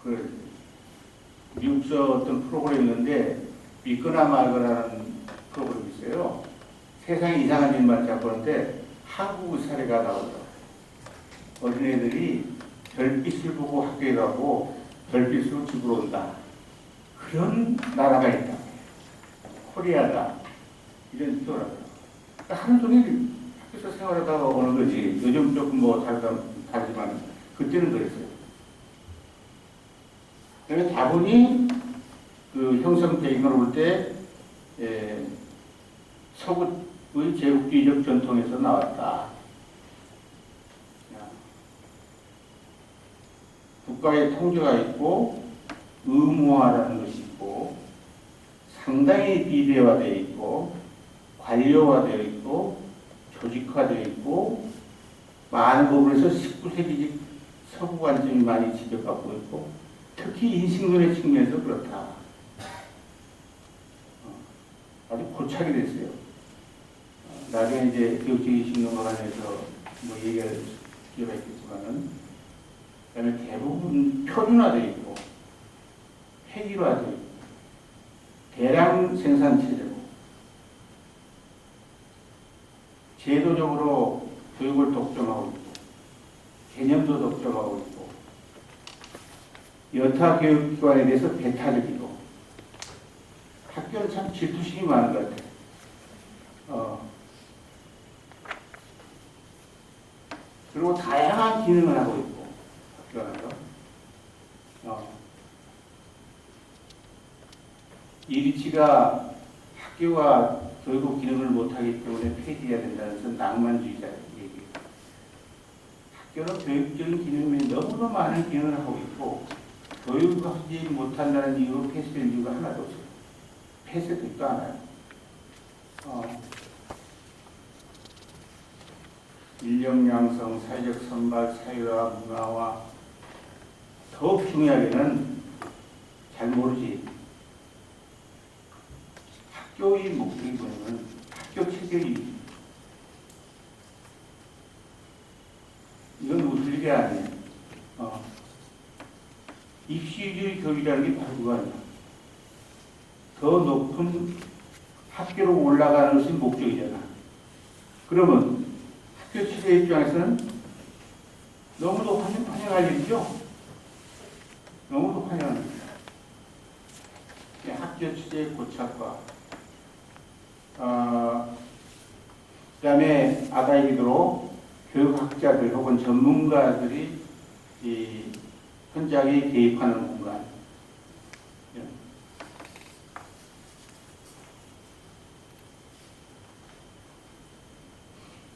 그 미국서 어떤 프로그램이 있는데 믿거나 말거나라는 프로그램이 있어요. 세상에 이상한 일만 자꾸 하는데 한국 사례가 나오더라고요. 어린애들이 별빛을 보고 학교에 가고 별빛으로 집으로 온다. 그런 나라가 있다. 코리아다. 이런 표현을. 그러니까 하루 종일 학교에서 생활하다가 오는 거지. 요즘 조금 뭐 다르지만 그때는 그랬어요. 그다음에 다분히 그 형성 배경을 볼 때 서구의 제국주의적 전통에서 나왔다. 국가의 통제가 있고 의무화라는 것이 있고 상당히 비대화되어 있고 관료화되어 있고 조직화되어 있고 많은 부분에서 19세기적 서구 관점이 많이 지적받고 있고 특히 인식론의 측면에서 그렇다. 아주 고착이 됐어요. 나중에 이제 교육적 인식론과 관련해서 뭐 얘기할 기회가 있겠지만은 그다음에 대부분 표준화되어 있고 획일화되어 있고 대량 생산 체제고 제도적으로 교육을 독점하고 있고 개념도 독점하고 있고 여타 교육기관에 대해서 배타적이고 학교는 참 질투심이 많은 것 같아요. 그리고 다양한 기능을 하고 있고 이 위치가 학교가 교육 기능을 못하기 때문에 폐지해야 된다는 것은 낭만주의자 얘기예요. 학교는 교육적인 기능이 너무나 많은 기능을 하고 있고 교육을 하지 못한다는 이유로 폐쇄될 이유가 하나도 없어요. 폐쇄되지도 않아요. 인력 양성, 사회적 선발, 사회와 문화와 더욱 중요하게는 잘 모르지. 학교의 목적이 뭐냐면 학교 체계이 이건 웃을 일이 아니에요. 입시주의 교육이라는 게 바로 그거 아니야. 더 높은 학교로 올라가는 것이 목적이잖아. 그러면 학교 체계 입장에서는 너무도 환영할 일이죠. 너무도 환영합니다. 학교 취재의 고착화, 그 다음에 아까 얘기대로 교육학자들 혹은 전문가들이 이 현장에 개입하는 공간.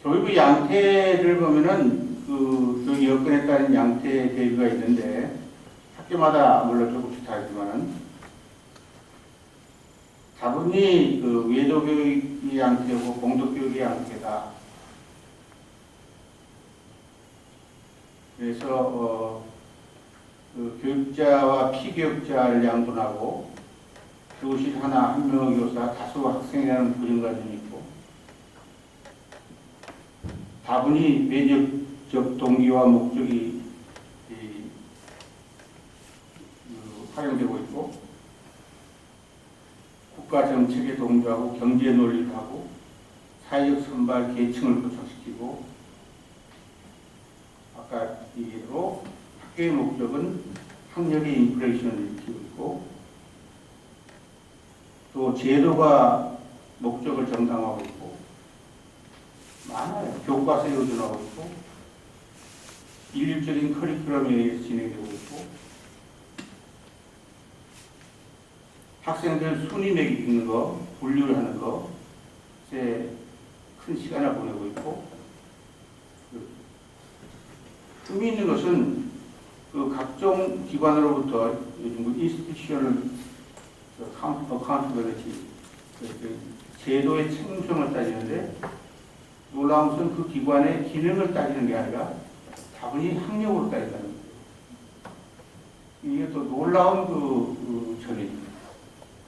교육의 양태를 보면은 그 교육 여건에 따른 양태 대비가 있는데 학교마다 물론 조금씩 다르지만은 다분히 그 외도교육의 양태고 공덕교육의 양태다. 그래서 그 교육자와 피교육자를 양분하고 교실 하나 한 명의 교사 다수 학생이라는 고정관념이 있고 다분히 외적적 동기와 목적이 활용되고 있고 국가 정책에 동조하고 경제 논리를 하고 사회적 선발 계층을 구축시키고 아까 얘기로 학교의 목적은 학력의 인플레이션을 일으키고 있고 또 제도가 목적을 정당화하고 있고 많아요. 교과서에 의존하고 있고 일률적인 커리큘럼에 의해서 진행되고 있고 학생들 순위 매기는 거, 분류를 하는 것에 큰 시간을 보내고 있고 의미 있는 것은 그 각종 기관으로부터 요즘 인스티튜셔널 어카운터빌리티 제도의 책임성을 따지는데 놀라운 것은 그 기관의 기능을 따지는 게 아니라 다분히 학력으로 따진다는 거예요. 이게 또 놀라운 그 점입니다.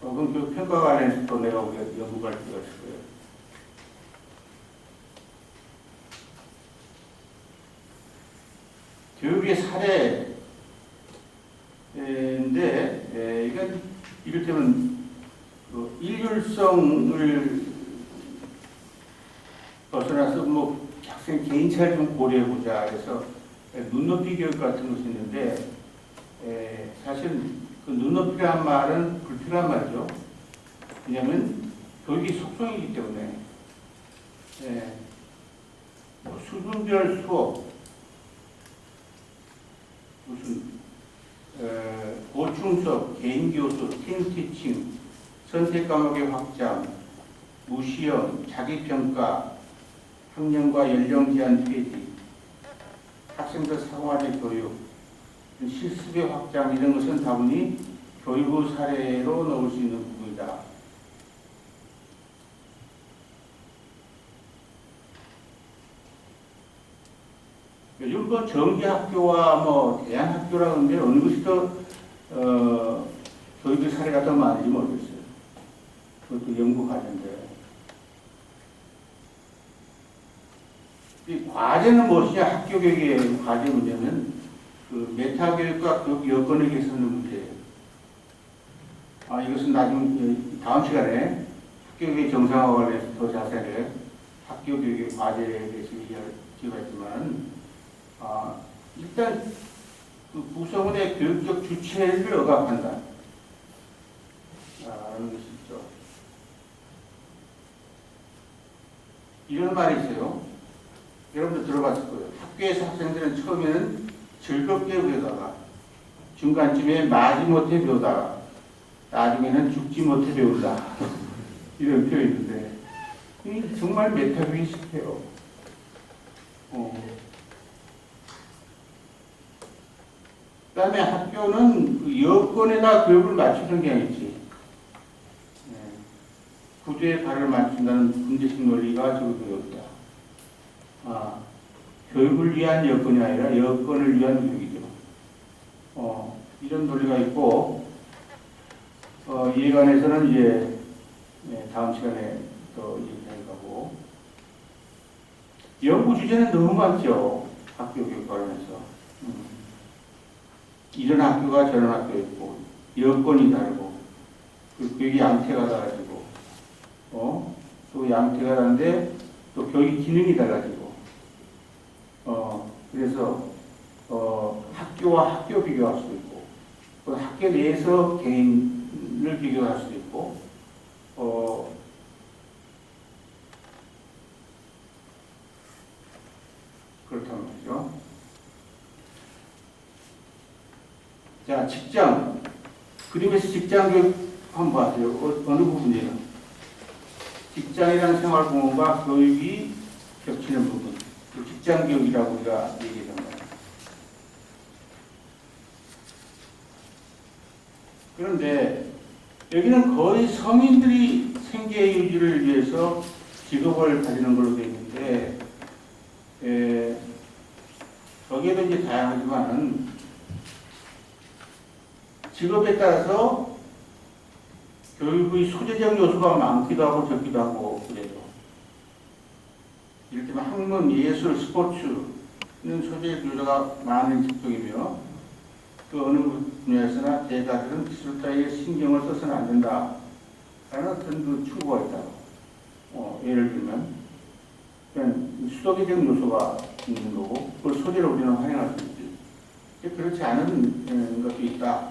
그럼 그 평가 관련해서 또 내가 우리가 연구할 필요가 있을 거예요. 교육의 사례인데, 이건 이를테면 그 일률성을 벗어나서 뭐 학생 개인차를 좀 고려해보자 해서 눈높이 교육 같은 것이 있는데, 사실 그 눈높이라는 말은 불필요한 말이죠. 왜냐하면 교육이 속성이기 때문에 뭐 수준별 수업, 무슨 보충 수업, 개인 교수, 팀 티칭, 선택 과목의 확장, 무시험, 자기평가, 학년과 연령 제한 폐지, 학생들 사고관의 교육, 실습의 확장 이런 것은 다분히 교육의 사례로 넣을 수 있는 부분이다. 요즘 뭐 정기학교와 뭐 대안학교라는데 어느 것이 더 교육의 사례가 더 많은지 모르겠어요. 그것도 연구 과제인데. 이 과제는 무엇이냐? 학교 교육의 과제 문제는 그 메타 교육과 교육 여건을 개선하는 문제예요. 이것은 나중에 다음 시간에 학교 교육의 정상화와 관련해서 더 자세하게 학교 교육의 과제에 대해서 얘기할 기회가 있지만, 일단 그 구성원의 교육적 주체를 억압한다. 라는 것이 있죠. 이런 말이 있어요. 여러분들 들어봤을 거예요. 학교에서 학생들은 처음에는 즐겁게 배우다가 중간쯤에 마지못해 배우다가 나중에는 죽지 못해 배운다. 이런 표현인데 정말 메타교육식해요. 그 다음에 학교는 그 여건에다 교육을 맞추는 게 아니지. 구조에 발을 맞춘다는 군대식 논리가 저기도 없다. 교육을 위한 여건이 아니라 여건을 위한 교육이죠. 이런 논리가 있고, 이에 관해서는 이제 다음 시간에 더 얘기할 거고, 연구 주제는 너무 많죠. 학교 교육 관련해서. 이런 학교가 저런 학교 있고, 여건이 다르고, 그 교육의 양태가 달라지고, 또 양태가 다른데 또 교육 기능이 달라지고, 그래서 학교와 학교 비교할 수도 있고, 또 학교 내에서 개인을 비교할 수도 있고, 그렇단 말이죠. 자, 직장. 그림에서 직장 교육 한번 봐세요. 어느 부분이에요? 직장이라는 생활공헌과 교육이 겹치는 부분. 직장 교육이라고 우리가 얘기하는 거예요. 그런데 여기는 거의 성인들이 생계 유지를 위해서 직업을 가지는 걸로 되어 있는데, 거기에도 이제 다양하지만은 직업에 따라서 교육의 소재적 요소가 많기도 하고 적기도 하고 그래요. 이를테면 학문, 예술, 스포츠는 소재적 요소가 많은 직종이며 그 어느 분야에서나 대가들은 기술 따위에 신경을 써서는 안 된다 라는 어떤 그 충고가 있다고. 예를 들면 그냥 수도기적 요소가 있는 거고 그걸 소재로 우리는 활용할 수 있지. 그렇지 않은 것도 있다.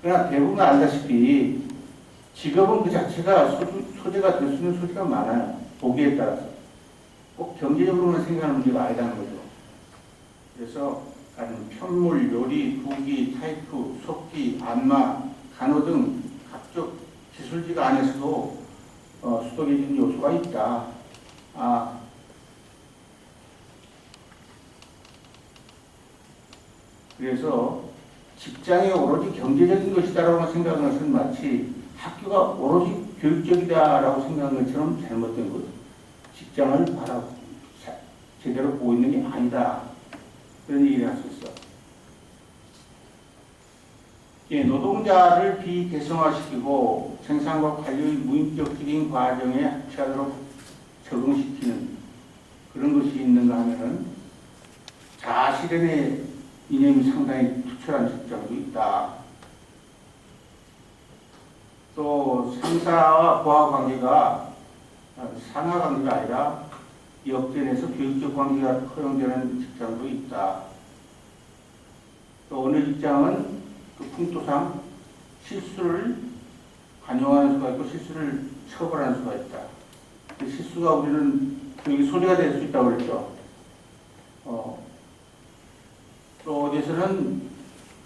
그러나 대부분 알다시피 직업은 그 자체가 소재가 될 수 있는 소재가 많아요. 보기에 따라서. 꼭 경제적으로만 생각하는 문제가 아니라는 거죠. 그래서 편물, 요리, 부기, 타이프, 속기, 안마, 간호 등 각종 기술지가 안에서도 수도기적 요소가 있다. 그래서 직장이 오로지 경제적인 것이다라고 생각하는 것은 마치 학교가 오로지 교육적이다라고 생각하는 것처럼 잘못된 거죠. 직장을 제대로 보고 있는 게 아니다. 그런 얘기를 할 수 있어. 노동자를 비대성화시키고 생산과 관리의 무인격적인 과정에 합치하도록 적응시키는 그런 것이 있는가 하면은 자아실현의 이념이 상당히 투철한 직장도 있다. 또 상사와 부하 관계가 상하 관계가 아니라 역전해서 교육적 관계가 허용되는 직장도 있다. 또 어느 직장은 그 풍토상 실수를 관용하는 수가 있고 실수를 처벌하는 수가 있다. 그 실수가 우리는 교육의 소재가 될 수 있다고 그랬죠. 또 어디서는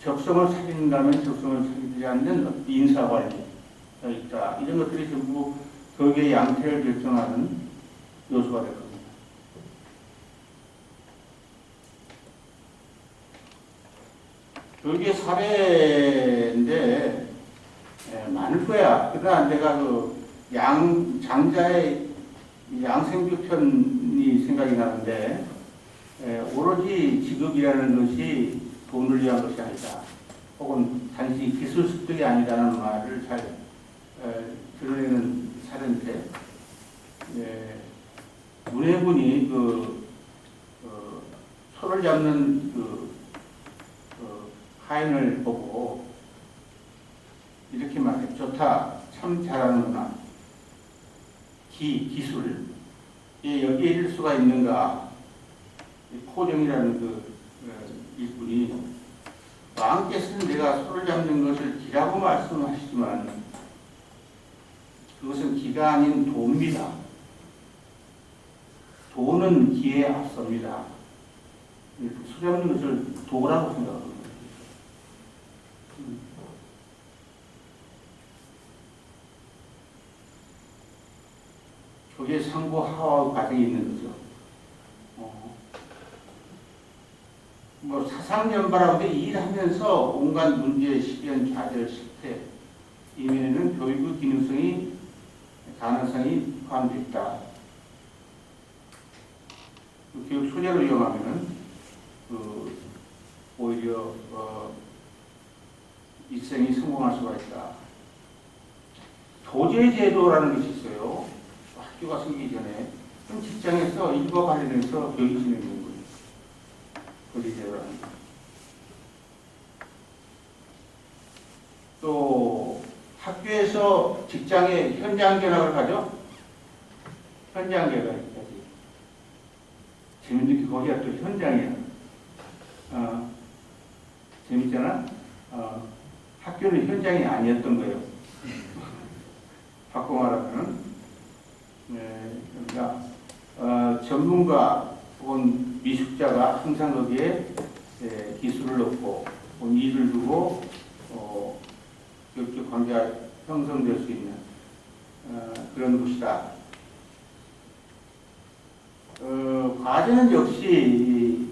적성을 살린다면 적성을 살리지 않는 인사관리가 있다. 이런 것들이 전부 교육의 양태를 결정하는 요소가 될 겁니다. 교육의 사례인데 많을 거야. 그러나 내가 장자의 양생교편이 생각이 나는데 오로지 직업이라는 것이 돈을 위한 것이 아니다. 혹은 단지 기술 습득이 아니라는 말을 잘 드러내는 사례인데 문해군이 소를 잡는 하인을 보고 이렇게 말해. 좋다. 참 잘하는구나. 기술. 여기에 이를 수가 있는가. 포정이라는 일꾼이 왕께서는 내가 소를 잡는 것을 기라고 말씀하시지만 그것은 기가 아닌 도입니다. 도는 기에 앞섭니다. 소 잡는 것을 도라고 생각합니다. 그게 상고 하와 과정이 있는 거죠. 사상연발하고 일하면서 온갖 문제, 시련, 좌절, 실패 이면에는 교육의 기능성이 가능성이 포함되어 있다. 교육 소재로 이용하면은 오히려 일생이 성공할 수가 있다. 교재 제도라는 것이 있어요. 학교가 생기기 전에 그럼 직장에서 일과 관련해서 교육이 진행되는 거예요. 교재 제도라는 거. 또 학교에서 직장에 현장 견학을 가죠. 현장 견학까지. 재밌는 게 거기가 또 현장이야. 재밌잖아. 학교는 현장이 아니었던 거예요. 바꿔 말하면 그러니까 전문가 혹은 미숙자가 항상 거기에 기술을 얻고 일을 두고 교육적 관계가 형성될 수 있는 그런 곳이다. 과제는 역시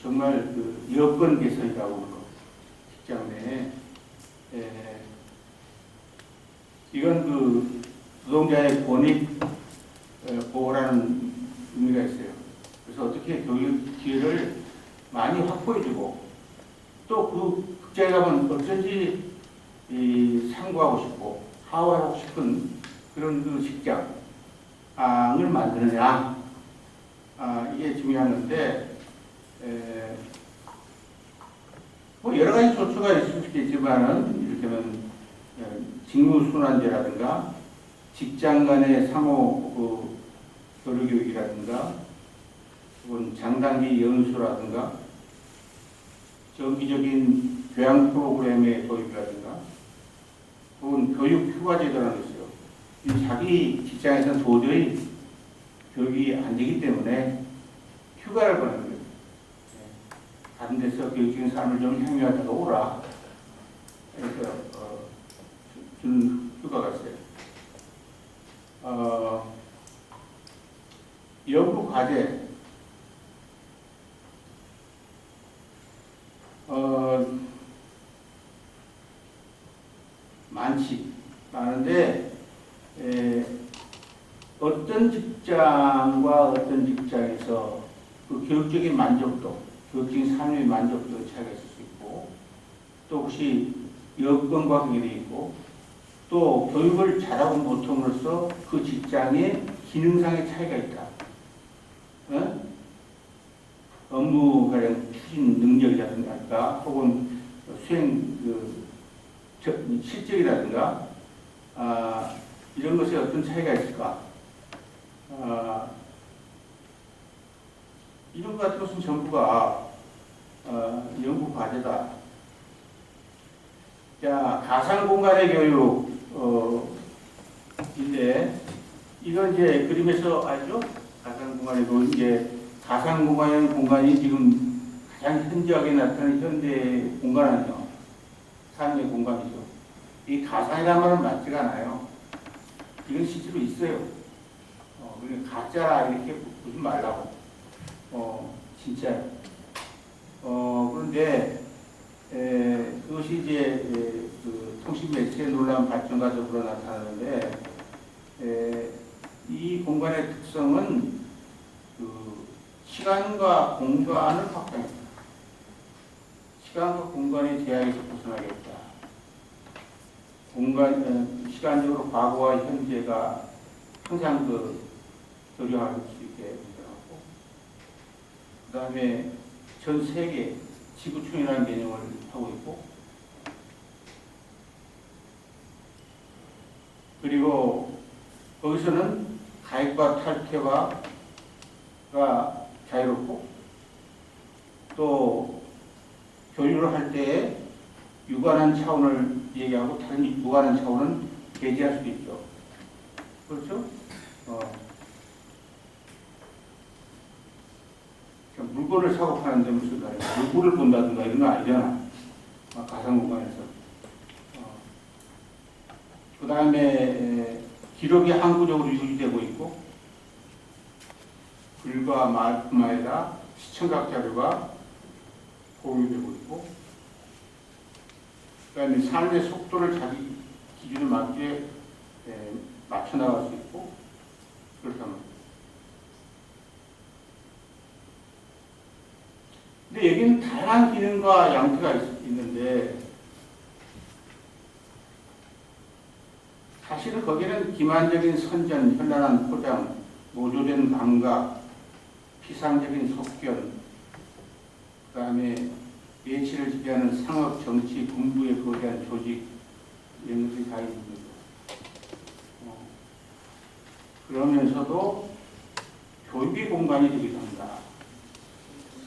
정말 여건 개선이라고 하는 거. 직장 내에 이건 그 노동자의 권익 보호라는 의미가 있어요. 그래서 어떻게 교육 기회를 많이 확보해주고 또 그 극장에 가면 어쩐지 상고하고 싶고 하원하고 싶은 그런 그 직장을 만드느냐, 이게 중요한 건데, 뭐 여러 가지 조처가 있을 수 있겠지만은 이를테면 직무순환제라든가 직장 간의 상호 교류 교육이라든가 혹은 장단기 연수라든가 정기적인 교양 프로그램의 도입이라든가 혹은 교육 휴가 제도라는 게 있어요. 자기 직장에서는 도저히 교육이 안 되기 때문에 휴가를 보내는 거예요. 다른 데서 교육적인 삶을 좀 향유하다가 오라. 그래서 주는 휴가가 있어요. 연구 과제. 많은데, 어떤 직장과 어떤 직장에서 그 교육적인 만족도, 교육적인 삶의 만족도의 차이가 있을 수 있고, 또 혹시 여건과 관계되어 있고, 또 교육을 잘하고 못함으로써 그 직장의 기능상의 차이가 있다. 업무 가령 추진 능력이라든가 혹은 수행 실적이라든가 이런 것에 어떤 차이가 있을까? 이런 것 같은 것은 전부가 연구 과제다. 자, 가상 공간의 교육인데 이건 이제 그림에서 알죠? 가상 공간의 교육. 이제 가상 공간이라는 공간이 지금 가장 현저하게 나타나는 현대 공간 아니에요. 삶의 공간이죠. 이 가상이라는 말은 맞지가 않아요. 이건 실제로 있어요. 그러니까 가짜 이렇게 보지 말라고. 진짜. 그런데 그것이 이제 그 통신 매체의 놀라운 발전과 더불어 나타나는데 이 공간의 특성은 그 시간과 공간을 확장했다. 시간과 공간의 제약에서 벗어나겠다. 시간적으로 과거와 현재가 항상 교류할 수 있게 만들어가고, 그 다음에 전 세계 지구촌이라는 개념을 하고 있고, 그리고 거기서는 가입과 탈퇴가 자유롭고, 또 교류를 할 때에 유관한 차원을 얘기하고 다른 무관한 차원은 배제할 수도 있죠. 그렇죠? 물건을 사고 파는데 무슨 말이야? 물건을 본다든가 이런 거 아니잖아. 가상 공간에서. 그 다음에 기록이 항구적으로 유지되고 있고, 글과 말뿐만 아니라 시청각 자료가 공유되고 있고, 그 다음에 삶의 속도를 자기 기준에 맞게 맞춰 나갈 수 있고, 그렇다면. 근데 여기는 다양한 기능과 양태가 있는데, 사실은 거기는 기만적인 선전, 현란한 포장, 노조된 감각, 피상적인 속견, 그 다음에 예치를 지배하는 상업, 정치, 군부의 거대한 조직, 이런 것들이 다 있는 거죠. 그러면서도 교육의 공간이 되기도 한다.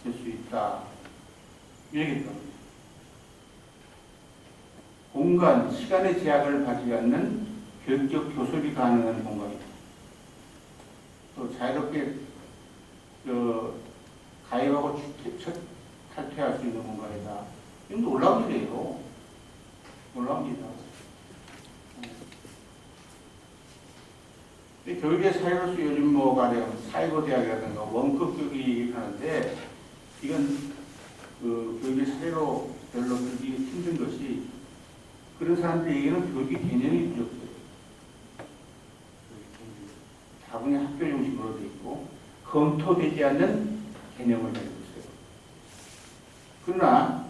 될 수 있다. 이러겠죠. 공간, 시간의 제약을 가지지 않는 교육적 교섭이 가능한 공간이다. 또 자유롭게 가입하고 탈퇴할 수 있는 공간이다. 이건 놀라운 일이에요. 놀라운 일이다. 교육의 사회로서 요즘 가령 사이버 대학이라든가 원급 교육이 하는데 이건 교육의 사회로 별로 들기 힘든 것이 그런 사람들에게는 교육의 개념이 부족해요. 검토되지 않는 개념을 가지고 있어요. 그러나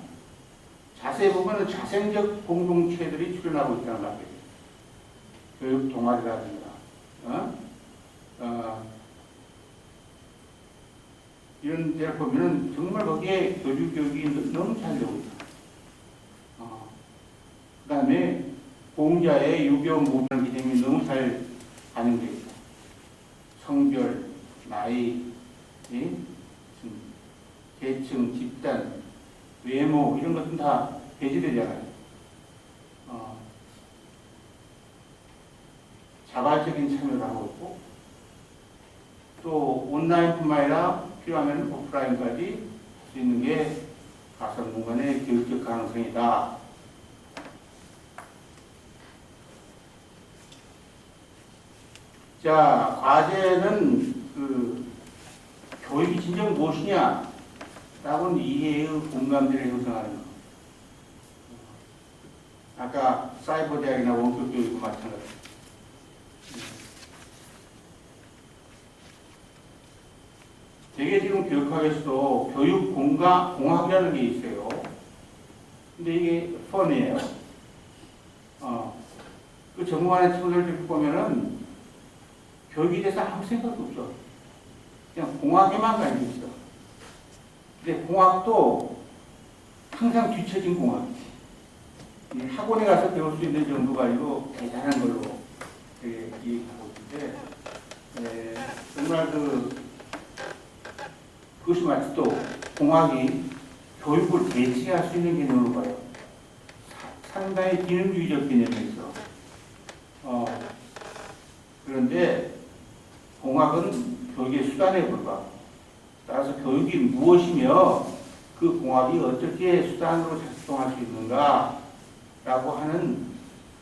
자세히 보면 자생적 공동체들이 출현하고 있다는 말이에요. 교육 동아리라든가, 이런 데를 보면은 정말 거기에 교육이 너무 잘 되고 있다. 그 다음에 공자의 유교 모든 개념이 너무 잘 반영되어 있다. 성별, 나이, 계층, 집단, 외모 이런 것들은 다 배제되잖아요. 자발적인 참여를 하고 있고 또 온라인뿐만 아니라 필요하면 오프라인까지 할 수 있는 게 가상 공간의 교육적 가능성이다. 자, 과제는 교육이 진정 무엇이냐? 라고는 이해의 공감대를 형성하는 거. 아까 사이버 대학이나 원격 교육과 마찬가지. 되게 지금 교육학에서도 교육 공학이라는 게 있어요. 근데 이게 펀이에요. 그 전공하는 친구들 보면은 교육에 대해서 아무 생각도 없어. 그냥 공학에만 가지고 있어. 근데 공학도 항상 뒤처진 공학이지. 학원에 가서 배울 수 있는 정도 가지고 대단한 걸로 얘기하고 있는데, 정말 그것이 마치 또 공학이 교육을 대체할 수 있는 개념으로 봐요. 상당히 기능주의적 개념이 있어. 그런데 공학은 교육의 수단에 불과하고, 따라서 교육이 무엇이며 그 공학이 어떻게 수단으로 작동할 수 있는가 라고 하는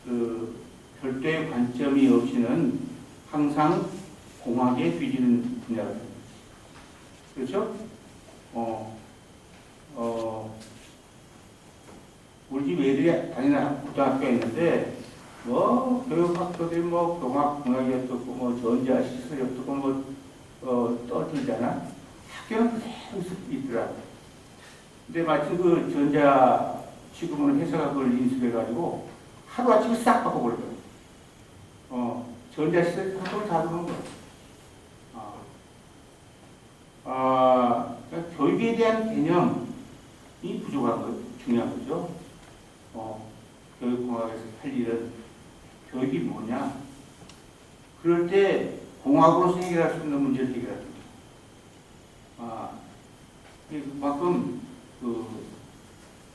그 별도의 관점이 없이는 항상 공학에 뒤지는 분야가 됩니다. 그렇죠? 우리 집 애들이 다니는 고등학교에 있는데 교육학교들이 공학이 어떻고 전자시설이 어떻고 떠들잖아. 학교는 그대로 있더라. 근데 마침 그 전자 취급은 회사가 그걸 인수해가지고 하루아침에 싹 바꿔버렸거든. 전자시설 학교를 다 들어온 거야. 그러니까 교육에 대한 개념이 부족한 거 중요한 거죠. 교육공학에서 할 일은 교육이 뭐냐? 그럴 때 공학으로서 해결할 수 있는 문제를 해결합니다. 그만큼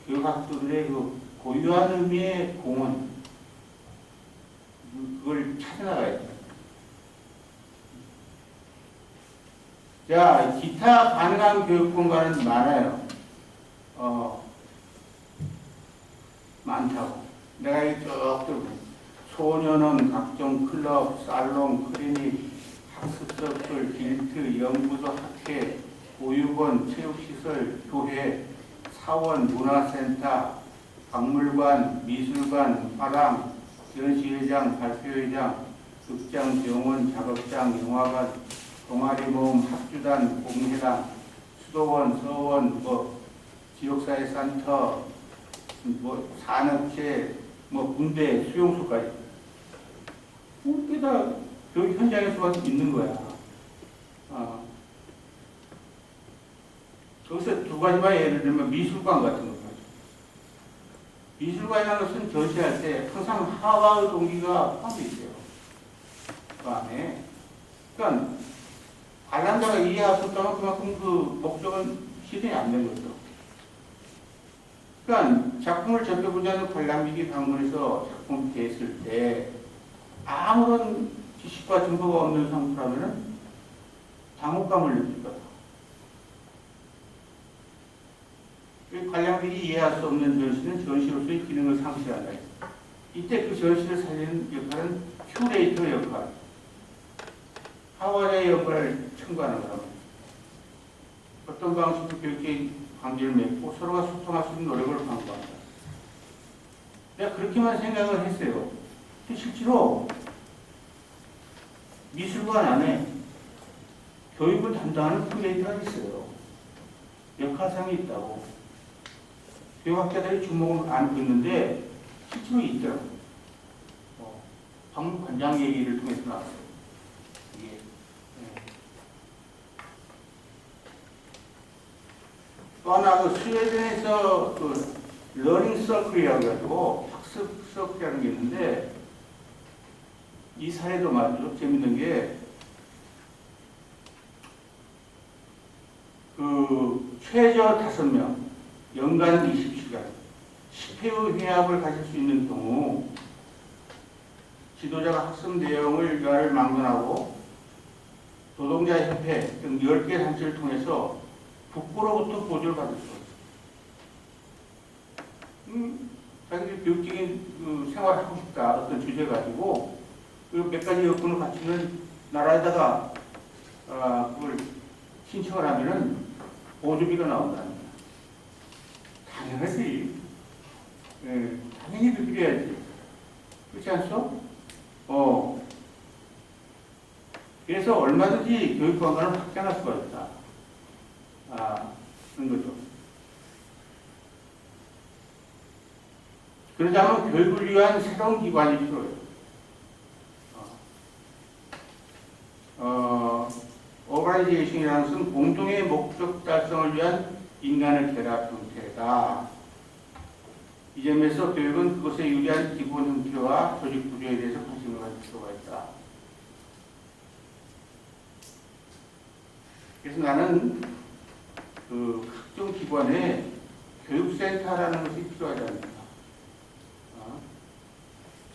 교육학도들의 고유한 의미의 공헌, 그걸 찾아나가야 돼요. 자, 기타 가능한 교육 공간은 많아요. 많다고. 내가 이 쭉 들고 소년원, 각종 클럽, 살롱, 클리닉, 학습서클, 길트, 연구소, 학회, 보육원, 체육시설, 교회, 사원, 문화센터, 박물관, 미술관, 화랑, 전시회장, 발표회장, 극장, 병원, 작업장, 영화관, 동아리 모임, 학주단, 공회당, 수도원, 서원, 지역사회 센터, 산업체, 군대, 수용소까지. 그게 다 교육 현장에서 있는 거야. 거기서 두 가지만 예를 들면 미술관 같은 거. 미술관이라는 것은 전시할 때 항상 하와의 동기가 포함되어 있어요. 그 안에. 그러니까 관람자가 이해할 수 없다면 그만큼 그 목적은 실현이 안 된 거죠. 그러니까 작품을 접해보지 않은 관람객이 방문해서 작품을 대했을 때 아무런 지식과 정보가 없는 상태라면 당혹감을 느낄 거다. 관람객이 이해할 수 없는 전시는 전시로서의 기능을 상실한다. 이때 그 전시를 살리는 역할은 큐레이터 역할, 하와자의 역할을 첨가하는 거라고. 어떤 방식으로 교육의 관계를 맺고 서로가 소통할 수 있는 노력을 강구한다. 내가 그렇게만 생각을 했어요. 근데 실제로 미술관 안에 교육을 담당하는 크리에이터가 있어요. 역할상이 있다고. 교육학자들이 주목을 안 듣는데 실제로 있더라고요. 방금 관장 얘기를 통해서 나왔어요. 이게. 네. 또 하나 그 스웨덴에서 그 러닝 서클이라고 해가지고 학습 서클이라는 게 있는데 이 사례도 말이죠. 재밌는 게 그 최저 5명 연간 20시간 10회의 회합을 가질 수 있는 경우 지도자가 학습 내용을 망론하고 노동자협회 등 10개 단체를 통해서 국고로부터 보조를 받을 수 있어요. 자기들 교육적인 그 생활을 하고 싶다. 어떤 주제 가지고 그리고 몇 가지 여건을 갖추면 나라에다가 그걸 신청을 하면은 보조비가 나온다는 거야. 당연하지. 예, 당연히 그렇게 해야지. 그렇지 않소? 그래서 얼마든지 교육 방안을 확장할 수가 있다. 그런 거죠. 그러자면 교육을 위한 새로운 기관이 필요해요. 오버라이제이션이라는 것은 공동의 목적 달성을 위한 인간의 결합 형태다. 이 점에서 교육은 그것에 유리한 기본 형태와 조직 구조에 대해서 관심을 가질 필요가 있다. 그래서 나는 그 각종 기관에 교육센터라는 것이 필요하지 않는다.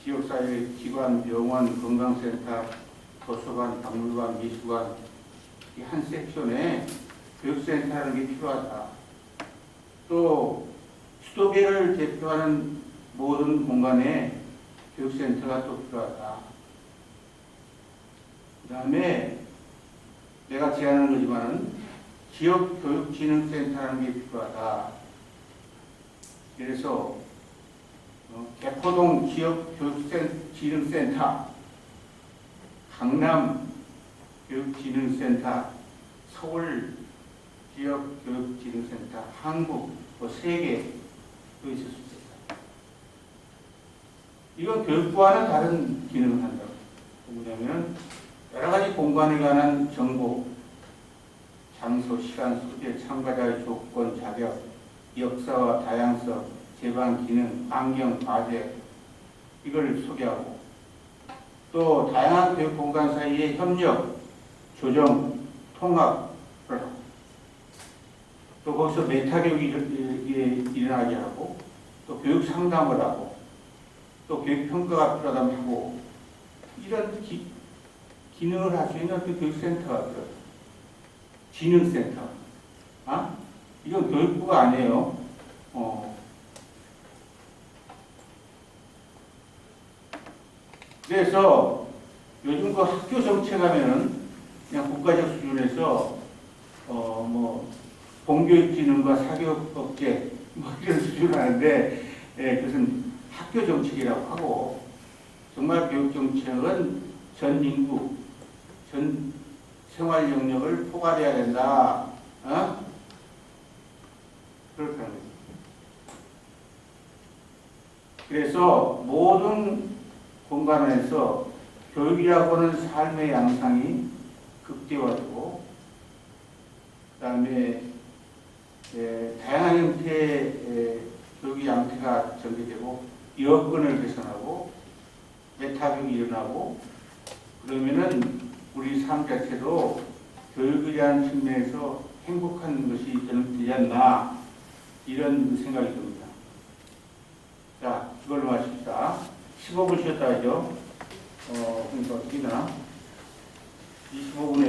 지역사회 기관, 병원, 건강센터, 도서관, 박물관, 미술관 이 한 섹션에 교육센터라는 게 필요하다. 또 수도계를 대표하는 모든 공간에 교육센터가 또 필요하다. 그 다음에 내가 제안하는 거지만은 지역교육진흥센터라는 게 필요하다. 그래서 개포동 지역교육진흥센터, 강남 교육진흥센터, 서울 지역교육진흥센터, 한국, 뭐 세계 또 있을 수 있다. 이건 교육과는 다른 기능을 한다고. 뭐냐면 여러 가지 공간에 관한 정보, 장소, 시간, 소재, 참가자의 조건, 자격, 역사와 다양성, 제반 기능, 환경, 과제 이걸 소개하고 또 다양한 교육 공간 사이의 협력, 조정, 통합을 하고 또 거기서 메타 교육이 일어나게 하고 또 교육 상담을 하고 또 교육 평가가 필요하다면 하고 이런 기능을 할 수 있는 그 교육센터가 들어요. 진흥센터. 이건 교육부가 아니에요. 그래서 요즘 그 학교 정책하면은 그냥 국가적 수준에서 뭐 공교육진흥과 사교육업체 뭐 이런 수준을 하는데 그것은 학교 정책이라고 하고 정말 교육 정책은 전 인구, 전 생활 영역을 포괄해야 된다. 그렇다는 거죠. 그래서 모든 공간에서 교육이라고 하는 삶의 양상이 극대화되고 그 다음에 다양한 형태의 교육의 양태가 전개되고 여건을 개선하고 메타교육이 일어나고 그러면은 우리 삶 자체도 교육에 대한 측면에서 행복한 것이 되지 않나 이런 생각이 듭니다. 자, 이걸로 마십시다. 15분 쉬었다 하죠. 그러니까 어떻게 되나? 25분에